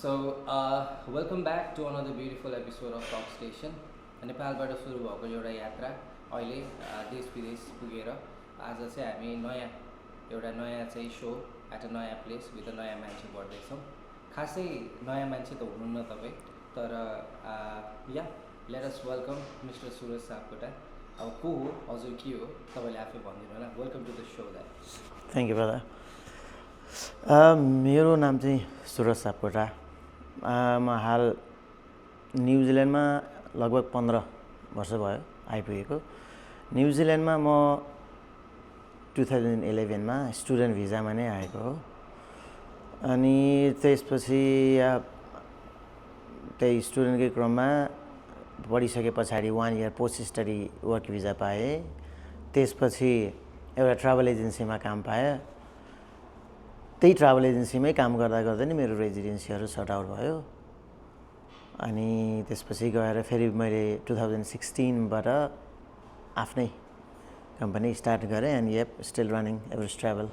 Welcome back to another beautiful episode of Talk Station. नेपालबाट सुरु भएको एउटा यात्रा अहिले देश विदेश पुगेर आज चाहिँ हामी नयाँ चाहिँ सो एट अ नयाँ प्लेस विथ अ नयाँ मान्छे गर्दैछौँ। खासै नयाँ मान्छे त हुनुहुन्न तपाईँ, तर या let us welcome mister Suraj Sapkota. अब को हो, हजुर के हो, तपाईँले आफै भनिदिनु होला। वेलकम टु द शो दाइ। Thank you brother. मेरो नाम चाहिँ सुरज सापकोटा। म हाल न्युजिल्यान्डमा लगभग 15 वर्ष भयो आइपुगेको। न्युजिल्यान्डमा म 2011मा स्टुडेन्ट भिजामा नै आएको हो। अनि त्यसपछि त्यही स्टुडेन्टकै क्रममा पढिसके पछाडि 1 year post study work visa पाएँ। त्यसपछि एउटा ट्राभल एजेन्सीमा काम पाएँ। त्यही ट्राभल एजेन्सीमै काम गर्दा गर्दै नै मेरो रेजिडेन्सीहरू सर्ट आउट भयो। अनि त्यसपछि गएर फेरि मैले 2016बाट आफ्नै कम्पनी स्टार्ट गरेँ and Yelp still running Everest travel.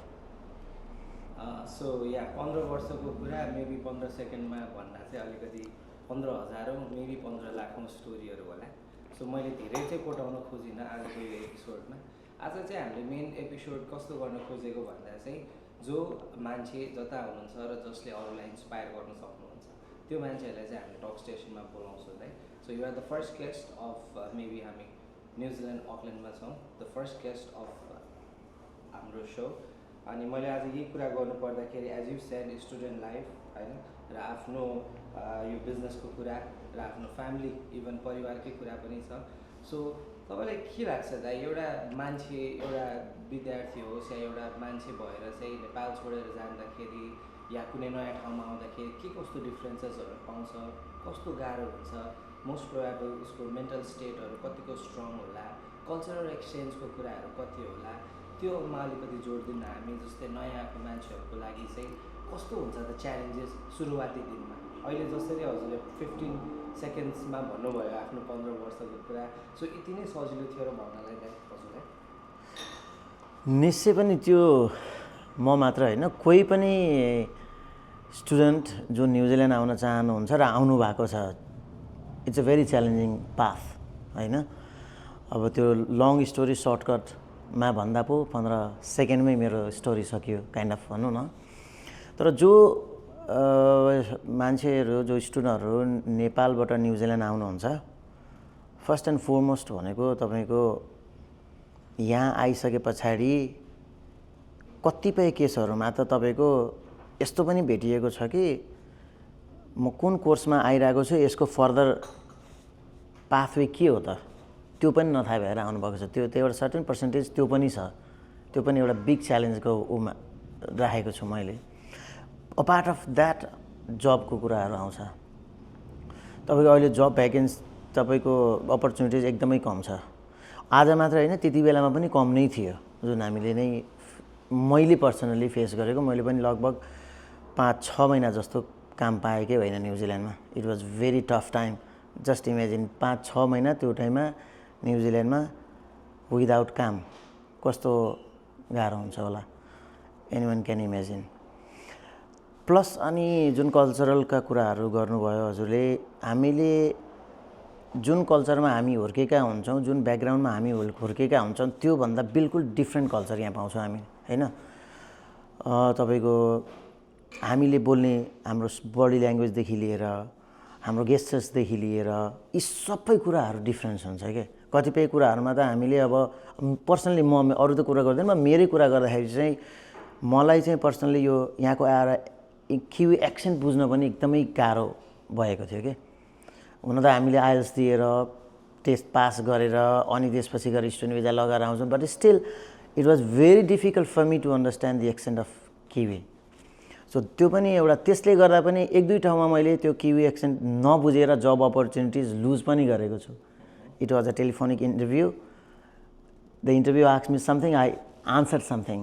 So 15 वर्षको कुरा मेबी 15 सेकेन्डमा भन्दा चाहिँ अलिकति 15,000 मेबी 15 लाखौँ स्टोरीहरू होला। सो मैले धेरै चाहिँ कोटाउन खोजिनँ आजको यो एपिसोडमा। आज चाहिँ हामीले मेन एपिसोड कस्तो गर्न खोजेको भन्दा चाहिँ जो मान्छे जता हुनुहुन्छ र जसले अरूलाई इन्सपायर गर्न सक्नुहुन्छ त्यो मान्छेहरूलाई चाहिँ हामी टक स्टेसनमा बोलाउँछौँ है। So you are the first guest of maybe हामी न्युजिल्यान्ड अकल्यान्डमा छौँ, द फर्स्ट गेस्ट अफ हाम्रो सो। अनि मैले आज यही कुरा गर्नु पर्दाखेरि as you said student life होइन, र आफ्नो यो बिजनेसको कुरा र आफ्नो फ्यामिली इभन परिवारकै कुरा पनि छ। सो तपाईँलाई के लाग्छ दाइ, एउटा मान्छे एउटा विद्यार्थी होस् या एउटा मान्छे भएर चाहिँ नेपाल छोडेर जाँदाखेरि या कुनै नयाँ ठाउँमा आउँदाखेरि के कस्तो डिफ्रेन्सेसहरू पाउँछ, कस्तो गाह्रो हुन्छ, मोस्ट प्रोबेबल उसको मेन्टल स्टेटहरू कतिको स्ट्रङ होला, कल्चरल एक्सचेन्जको कुराहरू कति होला, त्योमा अलिकति जोड दिन हामी जस्तै नयाँ आएको मान्छेहरूको लागि चाहिँ कस्तो हुन्छ त च्यालेन्जेस सुरुवाती दिनमा। अहिले जसरी हजुरले 15 सेकेन्ड्समा भन्नुभयो आफ्नो 15 वर्षको कुरा, सो यति नै सजिलो थियो र भन्नलाई दाइ हजुरलाई? निश्चय पनि त्यो म मात्र होइन, कोही पनि स्टुडेन्ट जो न्युजिल्यान्ड आउन चाहनुहुन्छ र आउनु भएको छ, it's a very challenging path होइन। अब त्यो लङ स्टोरी सर्टकटमा भन्दा पो 15 सेकेन्डमै मेरो स्टोरी सकियो काइन्ड अफ भनौँ न। तर जो मान्छेहरू जो स्टुडेन्टहरू नेपालबाट न्युजिल्यान्ड आउनुहुन्छ, फर्स्ट एन्ड फोरमोस्ट भनेको तपाईँको यहाँ आइसके पछाडि कतिपय केसहरूमा त तपाईँको यस्तो पनि भेटिएको छ कि म कुन कोर्समा आइरहेको छु, यसको फर्दर पाथवे के हो त त्यो पनि नथाहा भएर आउनुभएको छ। त्यो एउटा सर्टेन पर्सेन्टेज त्यो पनि छ। त्यो पनि एउटा बिग च्यालेन्जको उमा राखेको छु मैले। अपार्ट अफ द्याट जबको कुराहरू आउँछ। तपाईँको अहिले जब भ्याकेन्सी तपाईँको अपर्च्युनिटिज एकदमै कम छ। आज मात्र होइन, त्यति बेलामा पनि कम नै थियो, जुन हामीले नै मैले पर्सनली फेस गरेको। मैले पनि लगभग 5-6 महिना जस्तो काम पाएकै होइन न्युजिल्यान्डमा। It was very tough time. Just imagine 5-6 महिना त्यो टाइममा न्युजिल्यान्डमा विदाउट काम कस्तो गाह्रो हुन्छ होला, एनीवन क्यान इमेजिन। प्लस अनि जुन कल्चरलका कुराहरू गर्नुभयो हजुरले, हामीले जुन कल्चरमा हामी हुर्केका हुन्छौँ, जुन ब्याकग्राउन्डमा हामी हुर्केका हुन्छौँ, त्योभन्दा बिल्कुल डिफ्रेन्ट कल्चर यहाँ पाउँछौँ हामी होइन। तपाईँको हामीले बोल्ने हाम्रो बडी ल्याङ्ग्वेजदेखि लिएर हाम्रो गेस्चर्सदेखि लिएर यी सबै कुराहरू डिफ्रेन्स हुन्छ क्या। कतिपय कुराहरूमा त हामीले अब पर्सनली म अरू त कुरा गर्दैन, म मेरै कुरा गर्दाखेरि चाहिँ मलाई चाहिँ पर्सनली यो यहाँको आएर क्युई एक्सेन्ट बुझ्न पनि एकदमै गाह्रो भएको थियो कि। हुन त हामीले आइएल्स दिएर टेस्ट पास गरेर अनि त्यसपछि गएर स्टुडेन्ट भिजा लगाएर आउँछौँ, but still it was very difficult for me to understand the accent of Kiwi. So त्यो पनि एउटा, त्यसले गर्दा पनि 1-2 ठाउँमा मैले त्यो किवी एक्सेन्ट नबुझेर जब अपर्च्युनिटिज लुज पनि गरेको छु। It was a telephonic interview, the interview asked me something, I answered something.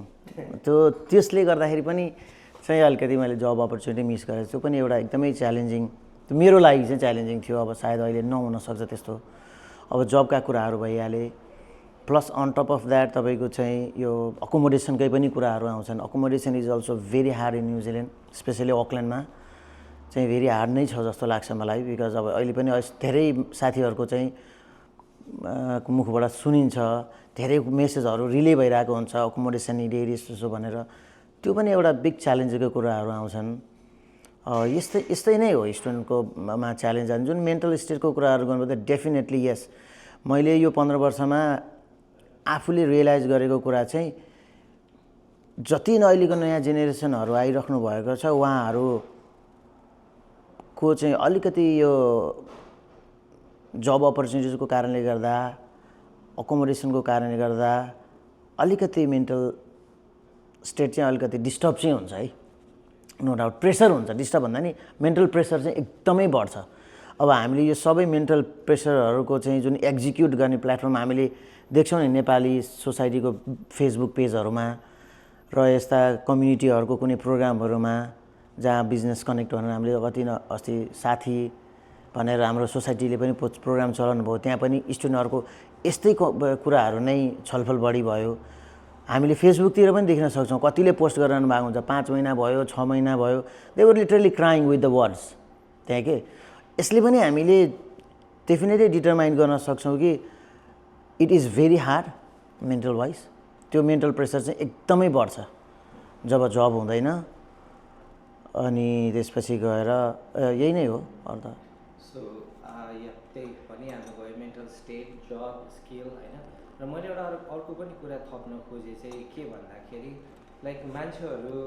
त्यसले गर्दाखेरि पनि चाहिँ अलिकति मैले जब अपर्च्युनिटी मिस गरेको छु। पनि एउटा एकदमै च्यालेन्जिङ, मेरो लागि चाहिँ च्यालेन्जिङ थियो। अब सायद अहिले नहुन सक्छ त्यस्तो। अब जबका कुराहरू भइहाले, plus on top of that तपाईँको चाहिँ यो अकोमोडेसनकै पनि कुराहरू आउँछन्। Accommodation is also very hard in New Zealand, especially अकल्यान्डमा। चाहिँ भेरी हार्ड नै छ जस्तो लाग्छ मलाई बिकज अब अहिले पनि धेरै साथीहरूको चाहिँ मुखबाट सुनिन्छ धेरै मेसेजहरू रिले भइरहेको हुन्छ अकोमोडेसन निडेड यस्तो भनेर त्यो पनि एउटा बिग च्यालेन्जको कुराहरू आउँछन् यस्तै नै हो स्टुडेन्टको मा च्यालेन्ज जुन मेन्टल स्टेटको कुराहरू गर्नुपर्दा डेफिनेटली यस मैले यो 15 वर्षमा आफूले रियलाइज गरेको कुरा चाहिँ जति अहिलेको नयाँ जेनेरेसनहरू आइराख्नु भएको छ उहाँहरूको चाहिँ अलिकति यो जब अपर्च्युनिटिजको कारणले गर्दा अकोमोडेसनको कारणले गर्दा अलिकति मेन्टल स्टेट चाहिँ अलिकति डिस्टर्ब चाहिँ हुन्छ है नो डाउट प्रेसर हुन्छ डिस्टर्ब भन्दा नि मेन्टल प्रेसर चाहिँ एकदमै बढ्छ अब हामीले यो सबै मेन्टल प्रेसरहरूको चाहिँ जुन एक्जिक्युट गर्ने प्लेटफर्म हामीले देख्छौँ नि नेपाली सोसाइटीको फेसबुक पेजहरूमा र यस्ता कम्युनिटीहरूको कुनै प्रोग्रामहरूमा जहाँ बिजनेस कनेक्ट भनेर हामीले अस्ति साथी भनेर हाम्रो सोसाइटीले पनि प्रोग्राम चलाउनु भयो त्यहाँ पनि स्टुडेन्टहरूको यस्तै कुराहरू नै छलफल बढी भयो हामीले फेसबुकतिर पनि देख्न सक्छौँ कतिले पोस्ट गरिरहनु भएको हुन्छ 5 महिना भयो 6 महिना भयो they were literally crying with the words त्यहाँ के यसले पनि हामीले डेफिनेटली डिटरमाइन गर्न सक्छौँ कि it is very hard mental wise त्यो मेन्टल प्रेसर चाहिँ एकदमै बढ्छ जब जब हुँदैन अनि त्यसपछि गएर यही नै हो अर्थ सो त्यही भनिहाल्नु भयो मेन्टल स्टेट जब स्किल होइन र मैले एउटा अर्को पनि कुरा थप्न खोजेँ चाहिँ के भन्दाखेरि लाइक मान्छेहरू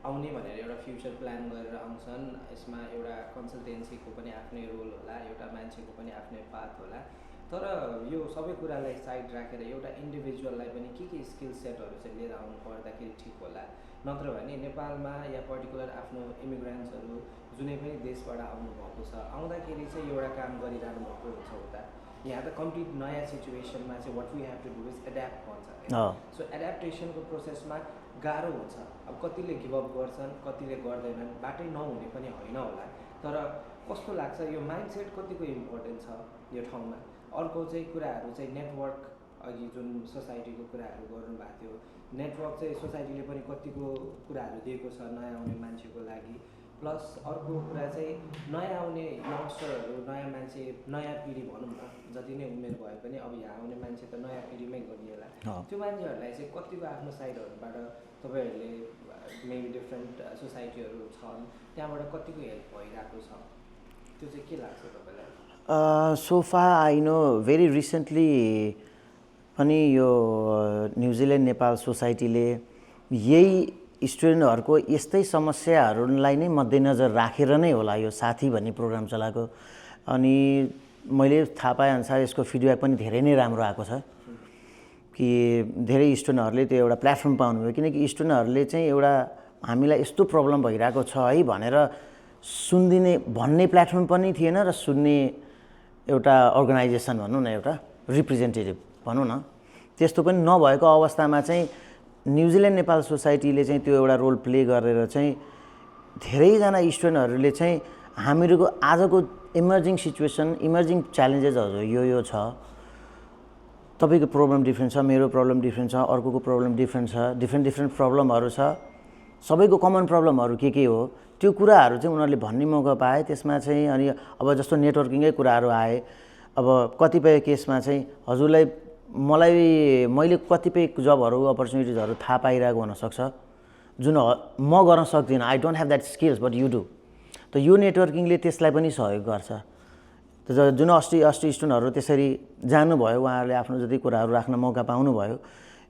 आउने भनेर एउटा फ्युचर प्लान गरेर आउँछन् यसमा एउटा कन्सल्टेन्सीको पनि आफ्नै रोल होला एउटा मान्छेको पनि आफ्नै पाथ होला तर यो सबै कुरालाई साइड राखेर एउटा इन्डिभिजुअललाई पनि के स्किल सेटहरू चाहिँ लिएर आउनु पर्दाखेरि ठिक होला नत्र भने नेपालमा या पर्टिकुलर आफ्नो इमिग्रेन्ट्सहरू जुनै पनि देशबाट आउनुभएको छ आउँदाखेरि चाहिँ एउटा काम गरिरहनु भएको हुन्छ उता यहाँ त कम्प्लिट नयाँ सिचुएसनमा चाहिँ what we have to do is adapt भन्छ सो एड्याप्टेसनको प्रोसेसमा गाह्रो हुन्छ अब कतिले गिभअप गर्छन् कतिले गर्दैनन् बाटै नहुने पनि होइन होला तर कस्तो लाग्छ यो माइन्डसेट कतिको इम्पोर्टेन्ट छ यो ठाउँमा अर्को चाहिँ कुराहरू चाहिँ नेटवर्क अघि जुन सोसाइटीको कुराहरू गर्नुभएको थियो नेटवर्क चाहिँ सोसाइटीले पनि कतिको कुराहरू दिएको छ नयाँ आउने मान्छेको लागि प्लस अर्को कुरा चाहिँ नयाँ आउने यङ्स्टरहरू नयाँ मान्छे नयाँ पिँढी भनौँ न जति नै उमेर भए पनि अब यहाँ आउने मान्छे त नयाँ पिँढीमै गरिएला त्यो मान्छेहरूलाई चाहिँ कतिको आफ्नो साइडहरूबाट तपाईँहरूले मेबी डिफ्रेन्ट सोसाइटीहरू छन् त्यहाँबाट कतिको हेल्प भइरहेको छ त्यो चाहिँ के लाग्छ तपाईँलाई sofa I know very recently पनि यो न्युजिल्यान्ड नेपाल सोसाइटीले यही स्टुडेन्टहरूको यस्तै समस्याहरूलाई नै मध्यनजर राखेर नै होला यो साथी भन्ने प्रोग्राम चलाएको अनि मैले थाहा पाएअनुसार यसको फिडब्याक पनि धेरै नै राम्रो आएको छ कि धेरै स्टुडेन्टहरूले त्यो एउटा प्लेटफर्म पाउनुभयो किनकि स्टुडेन्टहरूले चाहिँ एउटा हामीलाई यस्तो प्रब्लम भइरहेको छ है भनेर सुनिदिने भन्ने प्लेटफर्म पनि थिएन र सुन्ने एउटा अर्गनाइजेसन भनौँ न एउटा रिप्रेजेन्टेटिभ भनौँ न त्यस्तो पनि नभएको अवस्थामा चाहिँ न्युजिल्यान्ड नेपाल सोसाइटीले चाहिँ त्यो एउटा रोल प्ले गरेर चाहिँ धेरैजना स्टुडेन्टहरूले चाहिँ हामीहरूको आजको इमर्जिङ सिचुएसन इमर्जिङ च्यालेन्जेसहरू यो छ तपाईँको प्रब्लम डिफ्रेन्ट छ मेरो प्रब्लम डिफ्रेन्ट छ अर्कोको प्रब्लम डिफ्रेन्ट छ डिफ्रेन्ट प्रब्लमहरू छ सबैको कमन प्रब्लमहरू के हो त्यो कुराहरू चाहिँ उनीहरूले भन्ने मौका पाए त्यसमा चाहिँ अनि अब जस्तो नेटवर्किङै कुराहरू आए अब कतिपय केसमा चाहिँ हजुरलाई मैले कतिपय जबहरू अपर्च्युनिटिजहरू थाहा पाइरहेको हुनसक्छ जुन म गर्न सक्दिनँ I don't have that skills but you do त यो नेटवर्किङले त्यसलाई पनि सहयोग गर्छ जुन अस्ति स्टुडेन्टहरू त्यसरी जानुभयो उहाँहरूले आफ्नो जति कुराहरू राख्न मौका पाउनुभयो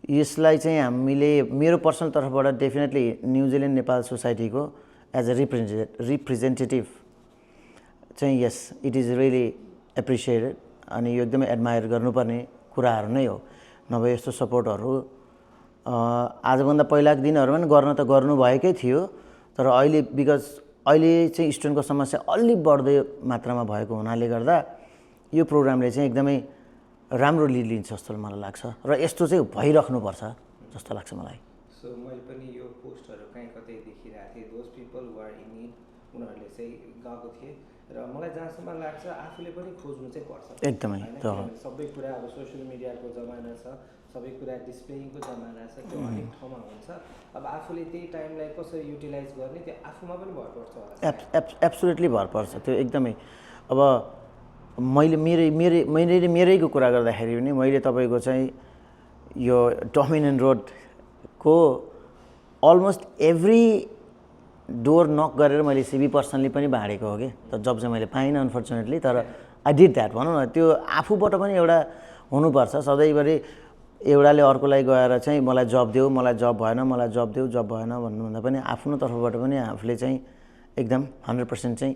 यसलाई चाहिँ हामीले मेरो पर्सनल तर्फबाट डेफिनेटली न्युजिल्यान्ड नेपाल सोसाइटीको एज अ रिप्रेजेन्टेटिभ चाहिँ यस इट इज रियली एप्रिसिएटेड अनि यो एकदमै एडमायर गर्नुपर्ने कुराहरू नै हो नभए यस्तो सपोर्टहरू आजभन्दा पहिलाको दिनहरूमा पनि गर्न त गर्नुभएकै थियो तर अहिले बिकज अहिले चाहिँ स्टुडेन्टको समस्या अलि बढ्दै मात्रामा भएको हुनाले गर्दा यो प्रोग्रामले चाहिँ एकदमै राम्रो लिड लिन्छ जस्तो मलाई लाग्छ र यस्तो चाहिँ भइराख्नुपर्छ जस्तो लाग्छ मलाई सो मैले पनि यो पोस्टहरू कहीँ कतै देखिरहेको थिएँ those people were in need उनीहरूले चाहिँ गएको थिए र मलाई जहाँसम्म लाग्छ आफूले पनि खोज्नु चाहिँ पर्छ एकदमै सबै कुरा अब सोसियल मिडियाको जमाना छ सबै कुरा डिस्प्लेइङको जमाना छ, त्यो हरेक ठाउँमा हुन्छ। अब आफूले त्यही टाइमलाई कसरी युटिलाइज गर्ने त्यो आफूमा पनि भर पर्छ होला। एब्सोल्युटली भर पर्छ त्यो एकदमै। अब मैले मेरैको कुरा गर्दाखेरि पनि मैले तपाईँको चाहिँ यो डोमिनियन रोडको अलमोस्ट एभ्री डोर नक गरेर मैले सिभी पर्सनली पनि बाँडेको हो कि, तर जब चाहिँ मैले पाइनँ अनफर्चुनेटली। तर आई डिड द्याट भनौँ न, त्यो आफूबाट पनि एउटा हुनुपर्छ। सधैँभरि एउटाले अर्कोलाई गएर चाहिँ मलाई जब देऊ, मलाई जब भएन, मलाई जब देऊ, जब भएन भन्नुभन्दा पनि आफ्नो तर्फबाट पनि आफूले चाहिँ एकदम 100% चाहिँ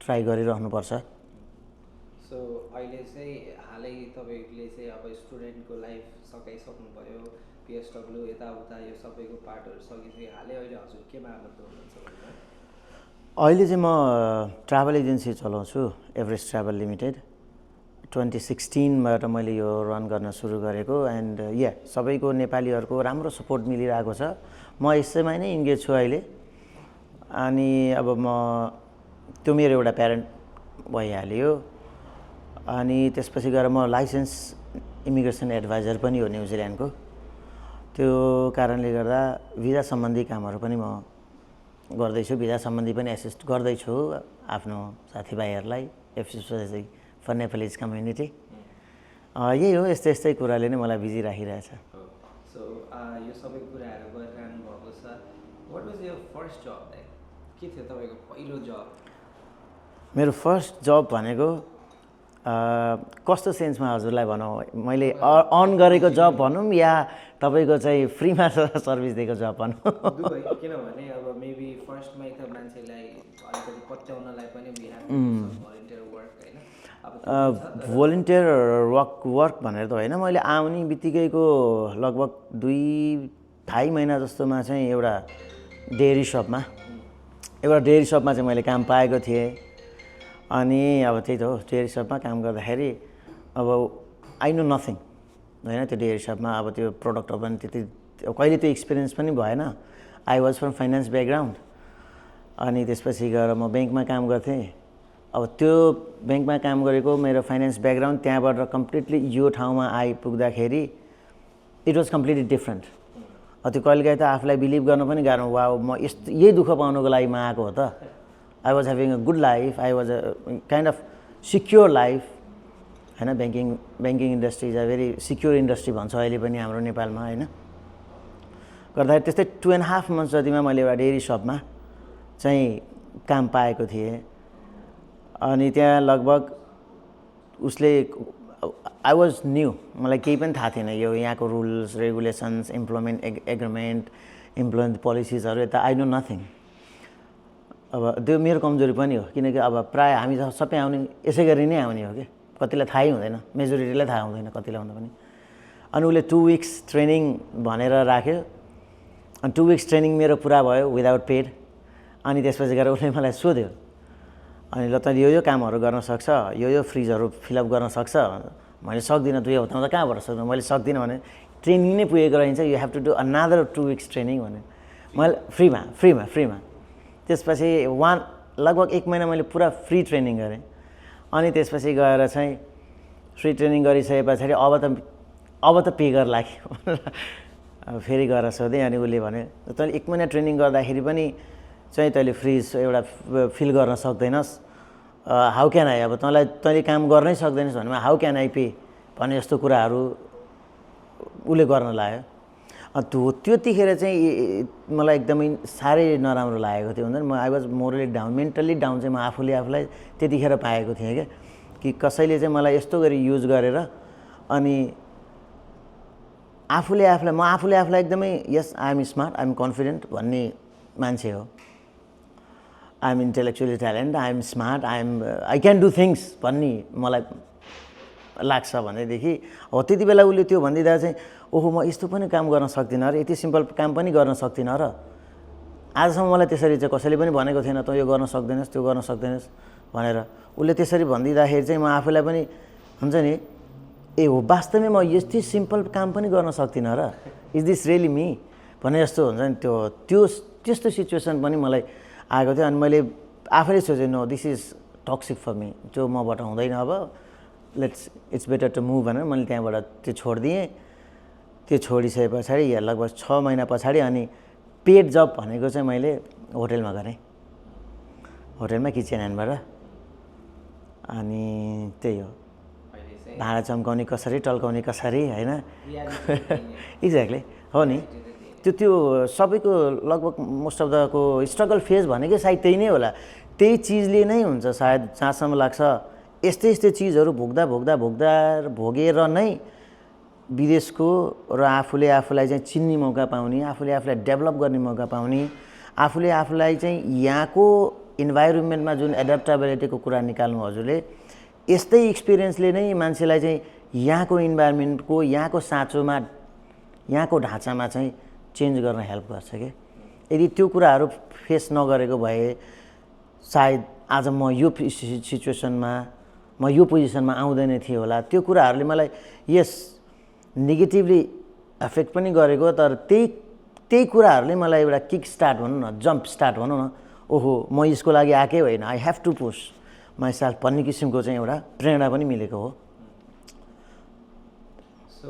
ट्राई गरिरहनुपर्छ। सो अहिले चाहिँ हालै तपाईँले चाहिँ अब स्टुडेन्टको लाइफ सकाइसक्नु भयो, पिएसडब्ल्यू यताउता यो सबैको पार्टहरू सकिसक्यो, हालै अहिले हजुर केमा आबद्ध हुनुहुन्छ? अहिले चाहिँ म ट्राभल एजेन्सी चलाउँछु, एभरेस्ट ट्राभल लिमिटेड। 2016बाट मैले यो रन गर्न सुरु गरेको। एन्ड सबैको नेपालीहरूको राम्रो सपोर्ट मिलिरहेको छ। म यसैमा नै इन्गेज छु अहिले। अनि अब म त्यो मेरो एउटा प्यारेन्ट भइहाल्यो। अनि त्यसपछि गएर म लाइसेन्स इमिग्रेसन एडभाइजर पनि हो न्युजिल्यान्डको। त्यो कारणले गर्दा भिजा सम्बन्धी कामहरू पनि म गर्दैछु, भिजा सम्बन्धी पनि एसिस्ट गर्दैछु आफ्नो साथीभाइहरूलाई, एफएससी फर नेपालिज कम्युनिटी। यही हो, यस्तै कुराले नै मलाई बिजी राखिरहेछ। सो यो सबै कुराहरू गरिरहनु भएको छ। वाट वाज योर फर्स्ट जब? के थियो तपाईँको पहिलो जब? मेरो फर्स्ट जब भनेको कस्तो सेन्समा हजुरलाई भनौँ, मैले अन गरेको जब भनौँ या तपाईँको चाहिँ फ्रीमा सर्भिस दिएको जब भनौँ? किनभने अब मेबी फर्स्टमै त मान्छेलाई अलिकति पत्याउनलाई पनि भोलिन्टियर वर्क होइन, भोलिन्टियर वर्क भनेर त होइन। मैले आउने बित्तिकैको लगभग 2-2.5 महिना जस्तोमा चाहिँ एउटा डेयरी सपमा चाहिँ मैले काम पाएको थिएँ। अनि अब त्यही त हो, डेयरी सपमा काम गर्दाखेरि अब आई नो नथिङ होइन त्यो डेयरी सपमा। अब त्यो प्रडक्टहरू पनि त्यति कहिले त्यो एक्सपिरियन्स पनि भएन। I was from finance background. अनि त्यसपछि गएर म ब्याङ्कमा काम गर्थेँ। अब त्यो ब्याङ्कमा काम गरेको मेरो फाइनेन्स ब्याकग्राउन्ड त्यहाँबाट कम्प्लिटली यो ठाउँमा आइपुग्दाखेरि इट वाज कम्प्लिटली डिफ्रेन्ट। त्यो कहिलेकाहीँ त आफूलाई बिलिभ गर्न पनि गाह्रो, वा म यही दुःख पाउनुको लागि म आएको हो त। I was having a good life, I was a kind of secure life होइन। Banking industry is a very secure industry भन्छ अहिले पनि हाम्रो नेपालमा होइन। गर्दाखेरि त्यस्तै 2.5 मन्थ जतिमा मैले एउटा डेयरी सपमा चाहिँ काम पाएको थिएँ। अनि त्यहाँ लगभग उसले आई वाज न्यू, मलाई केही पनि थाहा थिएन यो यहाँको rules regulations, employment agreement, employment पोलिसिजहरू, यता आई नो नथिङ। अब त्यो मेरो कमजोरी पनि हो, किनकि अब प्रायः हामी सबै आउने यसै गरी नै आउने हो कि, कतिलाई थाहै हुँदैन, मेजोरिटीलाई थाहा हुँदैन कतिलाई भन्दा पनि। अनि उसले 2 विक्स ट्रेनिङ भनेर राख्यो। अनि 2 विक्स ट्रेनिङ मेरो पुरा भयो विदाउट पेड। अनि त्यसपछि गएर उसले मलाई सोध्यो, अनि ल तैँले यो कामहरू गर्न सक्छ, यो फ्रिजहरू फिलअप गर्न सक्छ? मैले सक्दिनँ, 2 हप्तामा त कहाँबाट सक्नु, मैले सक्दिनँ भने ट्रेनिङ नै पुगेको रहन्छ, you have to do another 2 weeks training भने। मैले फ्रीमा त्यसपछि लगभग 1 महिना मैले पुरा फ्री ट्रेनिङ गरेँ। अनि त्यसपछि गएर चाहिँ फ्री ट्रेनिङ गरिसके पछाडि अब त पे गर लाग्यो फेरि गएर सोधेँ। अनि उसले भन्यो तैँले 1 महिना ट्रेनिङ गर्दाखेरि पनि चाहिँ तैँले फ्रिज एउटा फिल गर्न सक्दैनस्, हाउ क्यान आई, अब तैँले काम गर्नै सक्दैनस् भने हाउ क्यान आई पे भने जस्तो कुराहरू उसले गर्न लाग्यो। त्यतिखेर चाहिँ मलाई एकदमै साह्रै नराम्रो लागेको थियो। हुन्छ नि, म I was morally down, mentally down चाहिँ म आफूलाई त्यतिखेर पाएको थिएँ क्या, कि कसैले चाहिँ मलाई यस्तो गरी युज गरेर अनि म आफूले आफूलाई एकदमै yes I am smart, I am confident भन्ने मान्छे हो। I am intellectually talent, I am smart, I can do things भन्ने मलाई लाग्छ भनेदेखि हो त्यति बेला उसले त्यो भनिदिँदा चाहिँ ओहो म यस्तो पनि काम गर्न सक्दिनँ र, यति सिम्पल काम पनि गर्न सक्दिनँ र। आजसम्म मलाई त्यसरी चाहिँ कसैले पनि भनेको थिएन त यो गर्न सक्दैनस् त्यो गर्न सक्दैनस् भनेर। उसले त्यसरी भनिदिँदाखेरि चाहिँ म आफूलाई पनि हुन्छ नि, ए हो वास्तवमै म यति सिम्पल काम पनि गर्न सक्दिनँ र, इज दिस रियली मी भने जस्तो हुन्छ नि। त्यस्तो सिचुएसन पनि मलाई आएको थियो। अनि मैले आफैले सोचेँ no this is toxic for me, त्यो मबाट हुँदैन, अब इट्स बेटर टु मुभ भनेर मैले त्यहाँबाट त्यो छोडिदिएँ। त्यो छोडिसके पछाडि लगभग 6 महिना पछाडि अनि पेड जब भनेको चाहिँ मैले होटेलमा गरेँ, होटेलमा किचन ह्यान्डबाट। अनि त्यही हो, भाँडा चम्काउने कसरी, टल्काउने कसरी, होइन? एक्ज्याक्टली हो नि। त्यो सबैको लगभग मोस्ट अफ दको स्ट्रगल फेज भनेकै सायद त्यही नै होला। त्यही चिजले नै हुन्छ सायद, जहाँसम्म लाग्छ यस्तै यस्तै चिजहरू भोगेर नै विदेशको र आफूलाई चाहिँ चिन्ने मौका पाउने, आफूलाई डेभलप गर्ने मौका पाउने, आफूलाई चाहिँ यहाँको इन्भाइरोमेन्टमा जुन एडप्टेबिलिटीको कुरा निकाल्नु हजुरले, यस्तै एक्सपिरियन्सले नै मान्छेलाई चाहिँ यहाँको इन्भाइरोमेन्टको, यहाँको साँचोमा, यहाँको ढाँचामा चाहिँ चेन्ज गर्न हेल्प गर्छ क्या। यदि त्यो कुराहरू फेस नगरेको भए सायद आज म यो सिचुएसनमा, म यो पोजिसनमा आउँदैन थिएँ होला। त्यो कुराहरूले मलाई यस नेगेटिभली एफेक्ट पनि गरेको, तर त्यही कुराहरूले मलाई एउटा किक स्टार्ट भनौँ न, जम्प स्टार्ट भनौँ न, ओहो म यसको लागि आएकै होइन, I have to push myself भन्ने किसिमको चाहिँ एउटा प्रेरणा पनि मिलेको हो। सो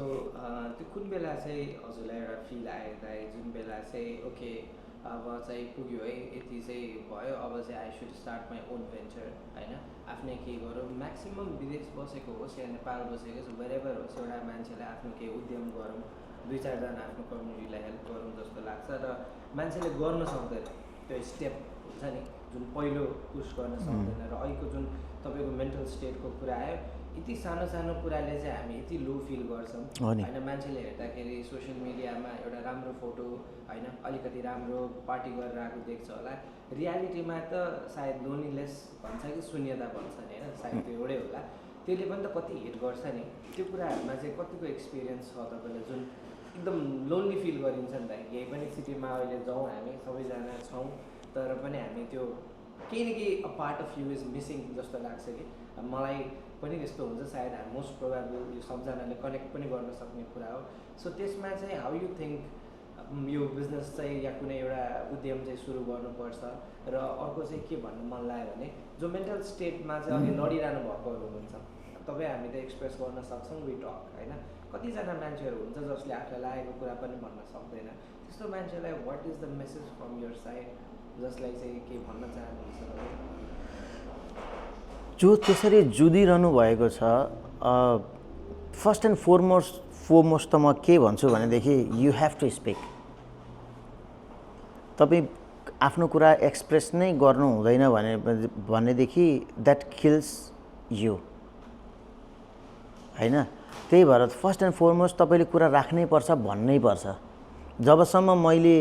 त्यो कुन बेला चाहिँ हजुरलाई एउटा फिल आयो त, जुन बेला चाहिँ ओके अब चाहिँ पुग्यो है, यति चाहिँ भयो, अब चाहिँ I should start my own venture, होइन? आफ्नै केही गरौँ। म्याक्सिमम् विदेश बसेको होस् या नेपाल बसेको होस्, वेरेभर होस्, एउटा मान्छेलाई आफ्नो केही उद्यम गरौँ, 2-4जना आफ्नो कम्युनिटीलाई हेल्प गरौँ जस्तो लाग्छ। र मान्छेले गर्न सक्दैन त्यो स्टेप हुन्छ नि, जुन पहिलो पुस गर्न सक्दैन। र अहिलेको जुन तपाईँको मेन्टल स्टेटको कुरा आयो, यति सानो सानो कुराले चाहिँ हामी यति लो फिल गर्छौँ, होइन? मान्छेले हेर्दाखेरि सोसियल मिडियामा एउटा राम्रो फोटो, होइन, अलिकति राम्रो पार्टी गरेर आएको देख्छ होला, रियालिटीमा त सायद लोनलीनेस भन्छ कि शून्यता भन्छ नि, होइन? सायद त्यो एउटै होला। त्यसले पनि त कति हिट गर्छ नि। त्यो कुराहरूमा चाहिँ कतिको एक्सपिरियन्स छ तपाईँलाई, जुन एकदम लोन्ली फिल गरिन्छ नि त? यही पनि सिटीमा अहिले जाउँ हामी सबैजना छौँ, तर पनि हामी त्यो केही न केही a part of you is missing जस्तो लाग्छ कि। मलाई पनि त्यस्तो हुन्छ सायद, मोस्ट प्रोभाबल यो सबजनाले कनेक्ट पनि गर्न सक्ने कुरा हो। सो त्यसमा चाहिँ हाउ यु थिङ्क यो बिजनेस चाहिँ या कुनै एउटा उद्यम चाहिँ सुरु गर्नुपर्छ? र अर्को चाहिँ के भन्नु मन लाग्यो भने, जो मेन्टल स्टेटमा चाहिँ अहिले लडिरहनु भएकोहरू हुनुहुन्छ, तपाईँ हामी त एक्सप्रेस गर्न सक्छौँ, वी टक, होइन? कतिजना मान्छेहरू हुन्छ जसले आफूलाई लागेको कुरा पनि भन्न सक्दैन, त्यस्तो मान्छेलाई what is the message from your side, जसलाई चाहिँ के भन्न चाहनुहुन्छ? जो त्यसरी जुधिरहनु भएको छ, फर्स्ट एन्ड फोरमोस्ट त म के भन्छु भनेदेखि, यु हेभ टु स्पिक। तपाईँ आफ्नो कुरा एक्सप्रेस नै गर्नु हुँदैन भनेदेखि द्याट किल्स यु, होइन? त्यही भएर फर्स्ट एन्ड फोरमोस्ट तपाईँले कुरा राख्नै पर्छ, भन्नै पर्छ। जबसम्म मैले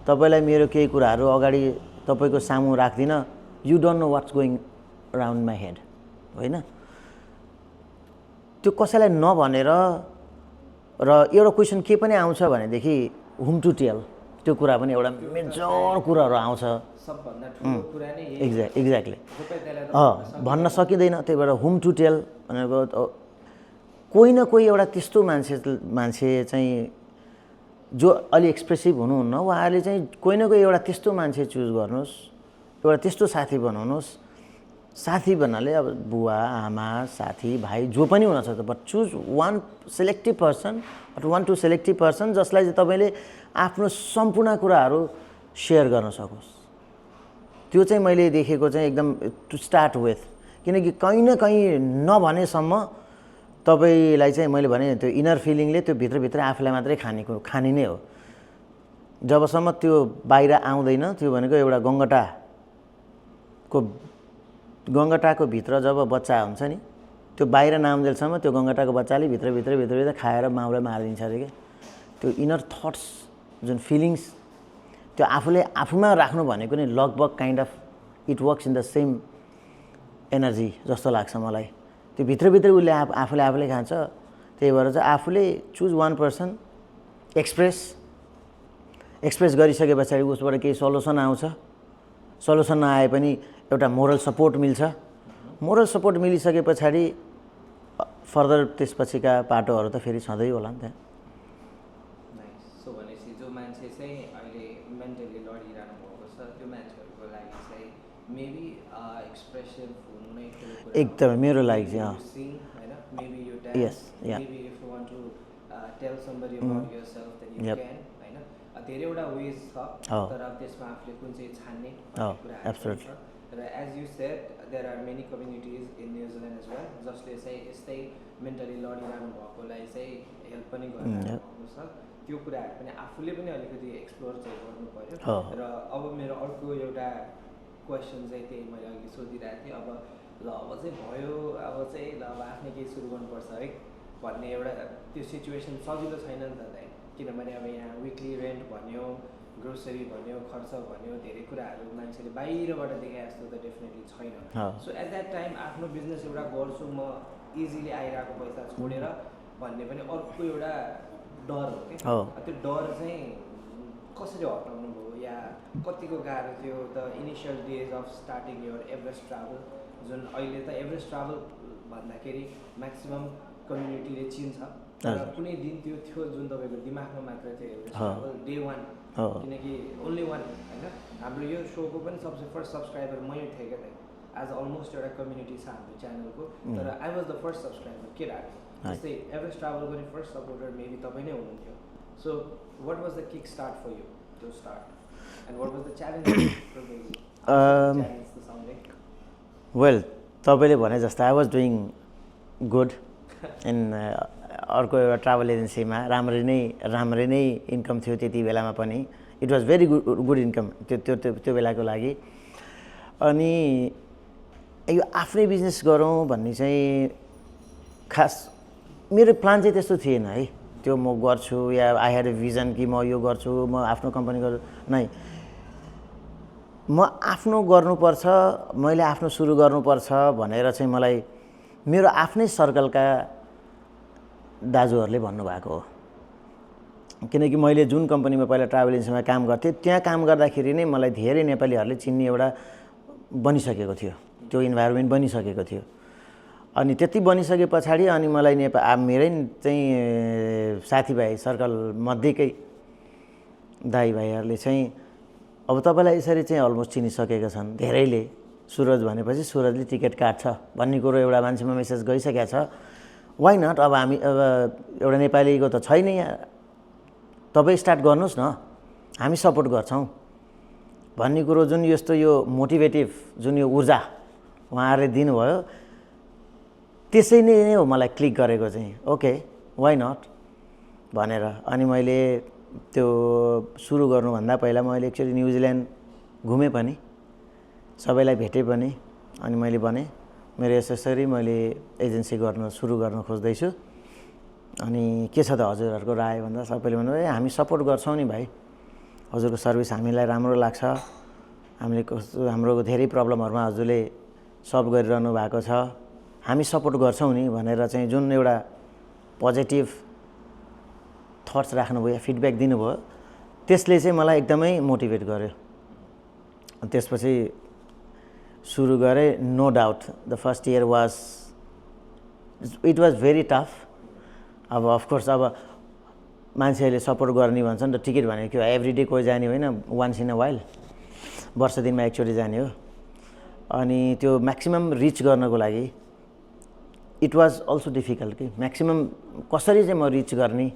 तपाईँलाई मेरो केही कुराहरू अगाडि तपाईँको सामु राख्दिनँ, you don't know what's going around my head, होइन? त्यो कसैलाई नभनेर, र एउटा क्वेसन के पनि आउँछ भनेदेखि हुम टु टेल, त्यो कुरा पनि एउटा मेजर कुराहरू आउँछ। एक्ज्याक्टली भन्न सकिँदैन। त्यही भएर हुम टु टेल भनेको कोही न कोही एउटा त्यस्तो मान्छे चाहिँ जो अलि एक्सप्रेसिभ हुनुहुन्न, उहाँहरूले चाहिँ कोही न कोही एउटा त्यस्तो मान्छे चुज गर्नुहोस्, एउटा त्यस्तो साथी बनाउनुहोस्। साथी भन्नाले अब बुवा, आमा, साथी, भाइ जो पनि हुनसक्छ, but choose one selective person, but 1 to selective person जसलाई चाहिँ तपाईँले आफ्नो सम्पूर्ण कुराहरू सेयर गर्न सकोस्। त्यो चाहिँ मैले देखेको चाहिँ एकदम टु स्टार्ट विथ, किनकि कहीँ न कहीँ नभनेसम्म तपाईँलाई चाहिँ मैले भने त्यो इनर फिलिङले त्यो भित्रभित्र आफूलाई मात्रै खाने नै हो। जबसम्म त्यो बाहिर आउँदैन, त्यो भनेको एउटा गङ्गटाको भित्र जब बच्चा हुन्छ नि, त्यो बाहिर नआउँदैसम्म त्यो गङ्गटाको बच्चाले भित्र खाएर माउलाई मारिदिन्छ अरे क्या। त्यो इनर थट्स, जुन फिलिङ्स, त्यो आफूमा राख्नु भनेको नि लगभग kind of it works in the same energy जस्तो लाग्छ मलाई। त्यो भित्रभित्र उसले आफूले खान्छ। त्यही भएर चाहिँ आफूले चुज वान पर्सन, एक्सप्रेस गरिसके पछाडि उसबाट केही सल्युसन आउँछ। सल्युसन नआए पनि एउटा मोरल सपोर्ट मिल्छ। मोरल सपोर्ट मिलिसके पछाडि फर्दर त्यसपछिका पाटोहरू त फेरि छँदै होला नि त। सो भनेपछि जो मान्छे चाहिँ अहिले मेन्टली लडिरहनु भएको छ, त्यो मान्छेहरूको लागि चाहिँ मेबी एक्सप्रेसिभ हुनु नै एकदमै मेरो लागि चाहिँ maybe you yes, maybe if you want to tell somebody about yourself then you can हैन धेरैवटा वेज छ तर त्यसमा आफूले कुन चाहिँ छान्ने कुराहरू छ र as you said there are many communities in New Zealand as well जसले चाहिँ यस्तै मेन्टली लडिरहनु भएकोलाई चाहिँ हेल्प पनि गरिरहेको छ त्यो कुराहरू पनि आफूले पनि अलिकति एक्सप्लोर चाहिँ गर्नु पर्यो र अब मेरो अर्को एउटा क्वेसन चाहिँ त्यही मैले अघि सोधिरहेको थिएँ अब ल अब चाहिँ भयो अब चाहिँ ल अब आफ्नै केही सुरु गर्नुपर्छ है भन्ने एउटा त्यो सिचुएसन सजिलो छैन नि त दाइ किनभने अब यहाँ विकली रेन्ट भन्यो ग्रोसरी भन्यो खर्च भन्यो धेरै कुराहरू मान्छेले बाहिरबाट देखाए जस्तो त डेफिनेटली छैन सो एट द्याट टाइम आफ्नो बिजनेस एउटा गर्छु म इजिली आइरहेको पैसा छोडेर भन्ने पनि अर्को एउटा डर हो कि त्यो डर चाहिँ कसरी हटाउनु भयो या कतिको गाह्रो थियो the initial days of starting your Everest travel जुन अहिले त एभरेस्ट ट्राभल भन्दाखेरि म्याक्सिमम् कम्युनिटीले चिन्छ तर कुनै दिन त्यो थियो जुन तपाईँको दिमागमा मात्र थियो एभरेस्ट ट्राभल डे 1 किनकि ओन्ली 1 होइन हाम्रो यो सोको पनि सबसे फर्स्ट सब्सक्राइबर मै थिएँ क्या त एज अलमोस्ट एउटा कम्युनिटी छ हाम्रो च्यानलको तर I was the first subscriber केटाहरू जस्तै एभरेस्ट ट्राभलको पनि फर्स्ट सपोर्टर मेबी तपाईँ नै हुनुहुन्थ्यो so what was the kick start for you to start and what was the challenge well तपाईँले भने जस्तो I was doing good in अर्को एउटा ट्राभल एजेन्सीमा राम्रै नै इन्कम थियो त्यति बेलामा पनि it was very good income त्यो बेलाको लागि अनि यो आफ्नै बिजनेस गरौँ भन्ने चाहिँ खास मेरो प्लान चाहिँ त्यस्तो थिएन है त्यो म गर्छु या आई ह्याड अ भिजन कि म यो गर्छु म आफ्नो कम्पनी गर्छु नै म आफ्नो गर्नुपर्छ मैले आफ्नो सुरु गर्नुपर्छ भनेर चाहिँ मलाई मेरो आफ्नै सर्कलका दाजुहरूले भन्नुभएको हो किनकि मैले जुन कम्पनीमा पहिला ट्राभल एजेन्सीमा काम गर्थेँ त्यहाँ काम गर्दाखेरि नै मलाई धेरै नेपालीहरूले चिन्ने एउटा बनिसकेको थियो त्यो इन्भाइरोमेन्ट बनिसकेको थियो अनि त्यति बनिसके पछाडि अनि मलाई मेरै चाहिँ साथीभाइ सर्कलमध्येकै दाइभाइहरूले चाहिँ अब तपाईँलाई यसरी चाहिँ अलमोस्ट चिनिसकेका छन् धेरैले सुरज भनेपछि सुरजले टिकट काट्छ भन्ने कुरो एउटा मान्छेमा मेसेज गइसकेको छ वाइ नट अब हामी अब एउटा नेपालीको त छैन यहाँ तपाईँ स्टार्ट गर्नुहोस् न हामी सपोर्ट गर्छौँ भन्ने कुरो जुन यस्तो यो मोटिभेटिभ जुन यो ऊर्जा उहाँहरूले दिनुभयो त्यसै नै हो मलाई क्लिक गरेको चाहिँ ओके वाइ नट भनेर अनि मैले त्यो सुरु गर्नुभन्दा पहिला मैले एक्चुअली न्युजिल्यान्ड घुमेँ पनि सबैलाई भेटेँ पनि अनि मैले भने मेरो यसरी मैले एजेन्सी सुरु गर्न खोज्दैछु अनि के छ त हजुरहरूको राय भन्दा सबैले भन्नुभयो ए हामी सपोर्ट गर्छौँ नि भाइ हजुरको सर्भिस हामीलाई राम्रो लाग्छ हाम्रो धेरै प्रब्लमहरूमा हजुरले सल्भ गरिरहनु भएको छ हामी सपोर्ट गर्छौँ नि भनेर चाहिँ जुन एउटा पोजिटिभ थट्स राख्नुभयो या फिडब्याक दिनुभयो त्यसले चाहिँ मलाई एकदमै मोटिभेट गर्यो त्यसपछि सुरु गरेँ no doubt the first year was it was very tough अब अफकोर्स अब मान्छेहरूले सपोर्ट गर्ने भन्छन् त टिकट भनेको एभ्री डे कोही जाने होइन वान्स इन अ वाइल वर्ष दिनमा एकचोटि जाने हो अनि त्यो म्याक्सिमम रिच गर्नको लागि इट वाज अल्सो डिफिकल्ट कि म्याक्सिमम कसरी चाहिँ म रिच गर्ने